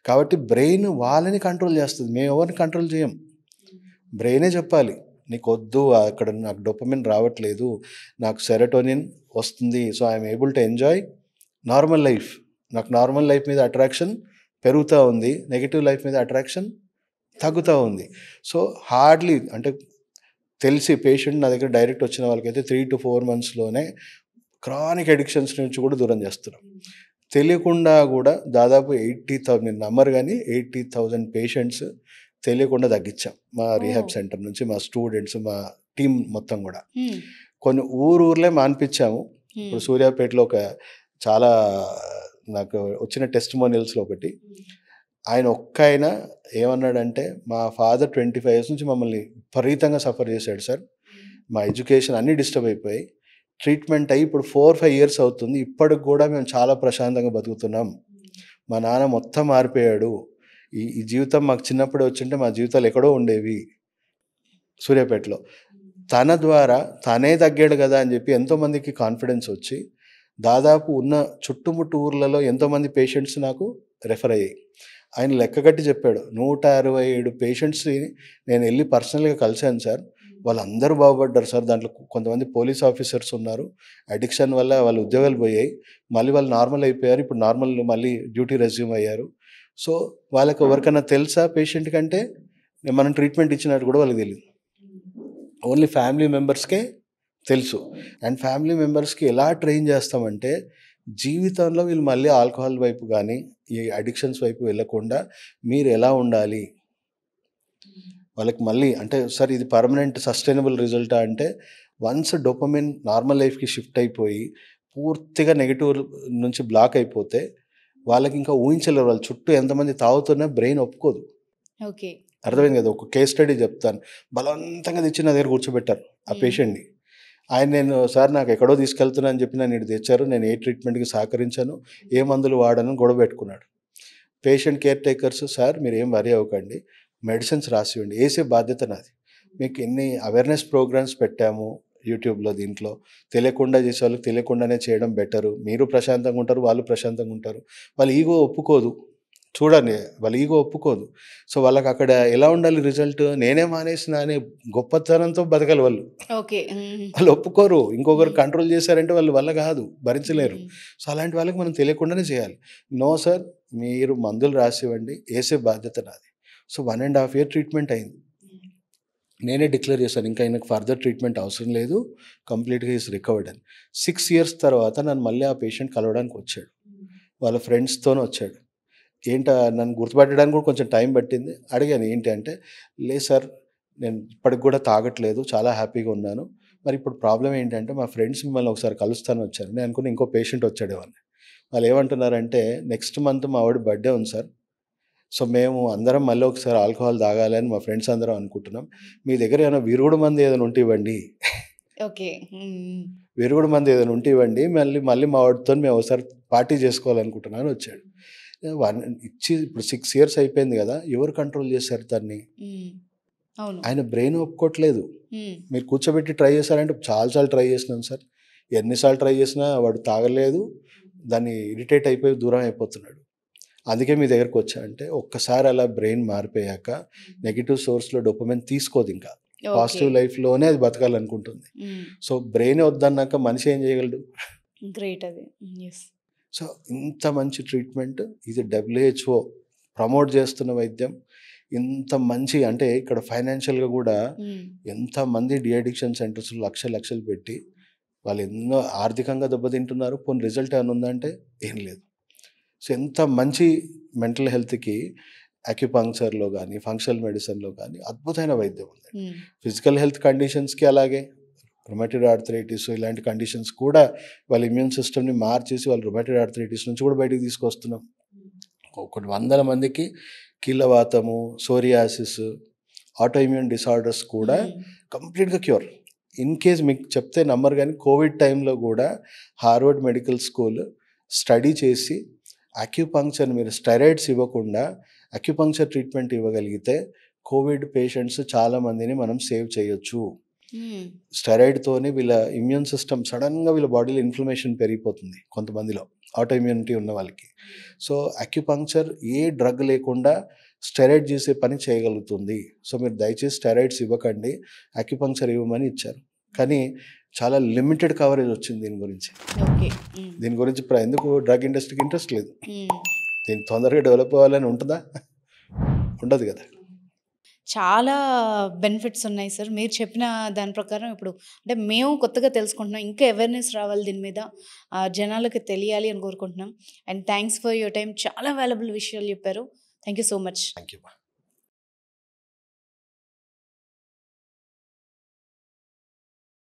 కాబట్టి బ్రెయిన్ వాళ్ళని కంట్రోల్ చేస్తుంది, మేము ఎవరిని కంట్రోల్ చేయం. బ్రెయినే చెప్పాలి, నీకు వద్దు, అక్కడ నాకు డోపమిన్ రావట్లేదు, నాకు సెరటోనిన్ వస్తుంది, so I'm able to enjoy normal life, నాకు నార్మల్ లైఫ్ మీద అట్రాక్షన్ పెరుగుతూ ఉంది, నెగిటివ్ లైఫ్ మీద అట్రాక్షన్ తగ్గుతూ ఉంది. సో హార్డ్లీ అంటే తెలిసి పేషెంట్ నా దగ్గర డైరెక్ట్ వచ్చిన వాళ్ళకైతే 3 to 4 monthsలోనే క్రానిక్ అడిక్షన్స్ నుంచి కూడా దూరం చేస్తున్నాం. తెలియకుండా కూడా దాదాపు 80,000, మీరు నమ్మరు కానీ 80,000 పేషెంట్స్ తెలియకుండా తగ్గించాం మా రీహాబ్ సెంటర్ నుంచి, మా స్టూడెంట్స్, మా టీం మొత్తం కూడా. కొన్ని ఊర్లే మాన్పించాము. ఇప్పుడు సూర్యాపేటలో ఒక చాలా నాకు వచ్చిన టెస్టిమోనియల్స్లో ఒకటి, ఆయన ఒక్క ఏమన్నాడంటే, మా ఫాదర్ 25 years నుంచి మమ్మల్ని విపరీతంగా సఫర్ చేశాడు సార్, మా ఎడ్యుకేషన్ అన్నీ డిస్టర్బ్ అయిపోయి ట్రీట్మెంట్ అయ్యి ఇప్పుడు 4-5 years అవుతుంది, ఇప్పటికి కూడా మేము చాలా ప్రశాంతంగా బతుకుతున్నాం, మా నాన్న మొత్తం మారిపోయాడు, ఈ జీవితం మాకు చిన్నప్పుడే వచ్చింటే మా జీవితాలు ఎక్కడో ఉండేవి సూర్యాపేటలో. తన ద్వారా తనే తగ్గాడు కదా అని చెప్పి ఎంతోమందికి కాన్ఫిడెన్స్ వచ్చి దాదాపు ఉన్న చుట్టుముట్టు ఊర్లలో ఎంతోమంది పేషెంట్స్ నాకు రెఫర్ అయ్యాయి. ఆయన లెక్క కట్టి చెప్పాడు, 167 పేషెంట్స్ని నేను వెళ్ళి పర్సనల్గా కలిశాను సార్, వాళ్ళందరూ బాగుపడ్డారు సార్. దాంట్లో కొంతమంది పోలీస్ ఆఫీసర్స్ ఉన్నారు. అడిక్షన్ వల్ల వాళ్ళ ఉద్యోగాలు పోయాయి. మళ్ళీ వాళ్ళు నార్మల్ అయిపోయారు. ఇప్పుడు నార్మల్ మళ్ళీ డ్యూటీ రెజ్యూమ్ అయ్యారు. సో వాళ్ళకి ఎవరికైనా తెలుసా పేషెంట్ కంటే మనం ట్రీట్మెంట్ ఇచ్చినట్టు కూడా వాళ్ళకి తెలియదు. ఓన్లీ ఫ్యామిలీ మెంబర్స్కే తెలుసు. అండ్ ఫ్యామిలీ మెంబర్స్కి ఎలా ట్రైన్ చేస్తామంటే జీవితంలో వీళ్ళు మళ్ళీ ఆల్కహాల్ వైపు కానీ ఈ అడిక్షన్స్ వైపు వెళ్ళకుండా మీరు ఎలా ఉండాలి, వాళ్ళకి మళ్ళీ అంటే సార్ ఇది పర్మనెంట్ సస్టైనబుల్ రిజల్టా అంటే వన్స్ డోపమిన్ నార్మల్ లైఫ్కి షిఫ్ట్ అయిపోయి పూర్తిగా నెగిటివ్ నుంచి బ్లాక్ అయిపోతే వాళ్ళకి ఇంకా ఊహించలేరు. వాళ్ళ చుట్టూ ఎంతమంది తాగుతున్నా బ్రెయిన్ ఒప్పుకోదు. ఓకే. అర్థమైంది కదా. ఒక కేస్ స్టడీ చెప్తాను. బలవంతంగా తెచ్చి నా దగ్గర కూర్చోబెట్టారు ఆ పేషెంట్ని. ఆయన నేను సార్ నాకు ఎక్కడో తీసుకెళ్తున్నా అని చెప్పి నన్ను ఇటు తెచ్చారు. నేను ఏ ట్రీట్మెంట్కి సహకరించాను, ఏ మందులు వాడను గొడవ పెట్టుకున్నాడు. పేషెంట్ కేర్ టేకర్స్ సార్ మీరు ఏం వరీ అవ్వకండి, మెడిసిన్స్ రాసివ్వండి, వేసే బాధ్యత నాది. మీకు ఎన్ని అవేర్నెస్ ప్రోగ్రామ్స్ పెట్టాము యూట్యూబ్లో, దీంట్లో తెలియకుండా చేసే వాళ్ళకి తెలియకుండానే చేయడం బెటరు. మీరు ప్రశాంతంగా ఉంటారు, వాళ్ళు ప్రశాంతంగా ఉంటారు. వాళ్ళ ఈగో ఒప్పుకోదు. చూడండి వాళ్ళ ఈగో ఒప్పుకోదు. సో వాళ్ళకి అక్కడ ఎలా ఉండాలి రిజల్ట్, నేనే మానేసిన అనే గొప్పతనంతో బతకాలి వాళ్ళు. ఓకే. వాళ్ళు ఒప్పుకోరు. ఇంకొకరు కంట్రోల్ చేశారంటే వాళ్ళు వల్ల కాదు, భరించలేరు. సో అలాంటి వాళ్ళకి మనం తెలియకుండానే చేయాలి. నో సార్ మీరు మందులు రాసివ్వండి, వేసే బాధ్యత నాది. సో 1.5 year ట్రీట్మెంట్ అయింది. నేనే డిక్లేర్ చేశాను ఇంకా ఆయనకు ఫర్దర్ ట్రీట్మెంట్ అవసరం లేదు, కంప్లీట్గా ఈస్ రికవర్డ్ అని. 6 years తర్వాత నన్ను మళ్ళీ ఆ పేషెంట్ కలవడానికి వచ్చాడు. వాళ్ళ ఫ్రెండ్స్తోనే వచ్చాడు. ఏంటా నన్ను గుర్తుపట్టడానికి కూడా కొంచెం టైం పట్టింది. అడిగాను ఏంటి అంటే, లేదు సార్ నేను ఇప్పటికి కూడా తాగట్లేదు, చాలా హ్యాపీగా ఉన్నాను. మరి ఇప్పుడు ప్రాబ్లం ఏంటంటే మా ఫ్రెండ్స్ మిమ్మల్ని ఒకసారి కలుస్తాను వచ్చారు. నేను అనుకుని ఇంకో పేషెంట్ వచ్చాడు వాళ్ళని. వాళ్ళు ఏమంటున్నారంటే నెక్స్ట్ మంత్ మా వాడి బర్త్డే ఉంది సార్, సో మేము అందరం మళ్ళీ ఒకసారి ఆల్కహాల్ తాగాలి అని మా ఫ్రెండ్స్ అందరం అనుకుంటున్నాం. మీ దగ్గర ఏమైనా విరుగుడు మంది ఏదైనా ఉంటే ఇవ్వండి, ఓకే. విరుగుడు మంది ఏదైనా ఉంటే ఇవ్వండి, మళ్ళీ మా వాడితో మేము ఒకసారి పార్టీ చేసుకోవాలనుకుంటున్నాను వచ్చాడు. ఇచ్చి ఇప్పుడు 6 years అయిపోయింది కదా, ఎవరు కంట్రోల్ చేశారు దాన్ని? ఆయన బ్రెయిన్ ఒప్పుకోవట్లేదు. మీరు కూర్చోబెట్టి ట్రై చేశారంటే చాలాసార్లు ట్రై చేసినాను సార్, ఎన్నిసార్లు ట్రై చేసినా వాడు తాగలేదు, దాన్ని ఇరిటేట్ అయిపోయి దూరం అయిపోతున్నాడు. అందుకే మీ దగ్గరకు వచ్చా అంటే ఒక్కసారి అలా బ్రెయిన్ మారిపోయాక నెగిటివ్ సోర్స్లో డోపమైన్ తీసుకోదు, ఇంకా పాజిటివ్ లైఫ్లోనే అది బతకాలనుకుంటుంది. సో బ్రెయిన్ వద్దన్నాక మనిషి ఏం చేయగలడు? గ్రేట్ అది. సో ఇంత మంచి ట్రీట్మెంట్ ఇది WHO ప్రమోట్ చేస్తున్న వైద్యం. ఇంత మంచి అంటే ఇక్కడ ఫైనాన్షియల్గా కూడా ఎంతమంది డిఅడిక్షన్ సెంటర్స్ లక్షలు పెట్టి వాళ్ళు ఎన్నో ఆర్థికంగా దెబ్బతింటున్నారు. పోనీ రిజల్ట్ ఏమైనా ఉందంటే ఏం లేదు. సో ఎంత మంచి మెంటల్ హెల్త్కి అక్యుపంక్చర్లో కానీ ఫంక్షనల్ మెడిసిన్లో కానీ అద్భుతమైన వైద్యం ఉంది. ఫిజికల్ హెల్త్ కండిషన్స్కి అలాగే రుమటైడ్ ఆర్థరైటిస్ ఇలాంటి కండిషన్స్ కూడా వాళ్ళ ఇమ్యూన్ సిస్టమ్ని మార్చేసి వాళ్ళు రుమటైడ్ ఆర్థరైటిస్ నుంచి కూడా బయటికి తీసుకొస్తున్నాం. కొన్ని 100 మందికి కీళ్ళవాతము, సోరియాసిస్, ఆటో ఇమ్యూన్ డిసార్డర్స్ కూడా కంప్లీట్గా క్యూర్. ఇన్ కేస్ మీకు చెప్తే నమ్మరు కానీ కోవిడ్ టైంలో కూడా హార్వర్డ్ మెడికల్ స్కూల్ స్టడీ చేసి అక్యుపంక్చర్ మీరు స్టెరాయిడ్స్ ఇవ్వకుండా అక్యుపంక్చర్ ట్రీట్మెంట్ ఇవ్వగలిగితే కోవిడ్ పేషెంట్స్ చాలామందిని మనం సేవ్ చేయొచ్చు. స్టెరాయిడ్తోనే వీళ్ళ ఇమ్యూన్ సిస్టమ్ సడన్గా వీళ్ళ బాడీలో ఇన్ఫ్లమేషన్ పెరిగిపోతుంది కొంతమందిలో, ఆటో ఇమ్యూనిటీ ఉన్న వాళ్ళకి. సో అక్యుపంక్చర్ ఏ డ్రగ్ లేకుండా స్టెరాయిడ్ చేసే పని చేయగలుగుతుంది. సో మీరు దయచేసి స్టెరాయిడ్స్ ఇవ్వకండి, అక్యుపంక్చర్ ఇవ్వమని ఇచ్చారు. కానీ చాలా లిమిటెడ్ కవరేజ్ వచ్చింది దీని గురించి. దీని గురించి ఎందుకు డ్రగ్ ఇండస్ట్రీకి ఇంట్రెస్ట్ లేదు. దీన్ని తొందరగా డెవలప్ అవ్వాలని ఉంటుందా? ఉండదు కదా. చాలా బెనిఫిట్స్ ఉన్నాయి సార్ మీరు చెప్పిన దాని ప్రకారం. ఇప్పుడు అంటే మేము కొత్తగా తెలుసుకుంటున్నాం, ఇంకా అవేర్నెస్ రావాలి దీని మీద, జనాలకి తెలియాలి అని కోరుకుంటున్నాం. And thanks for your time. చాలా వాల్యుబుల్ విషయాలు చెప్పారు. Thank you so much. Thank you.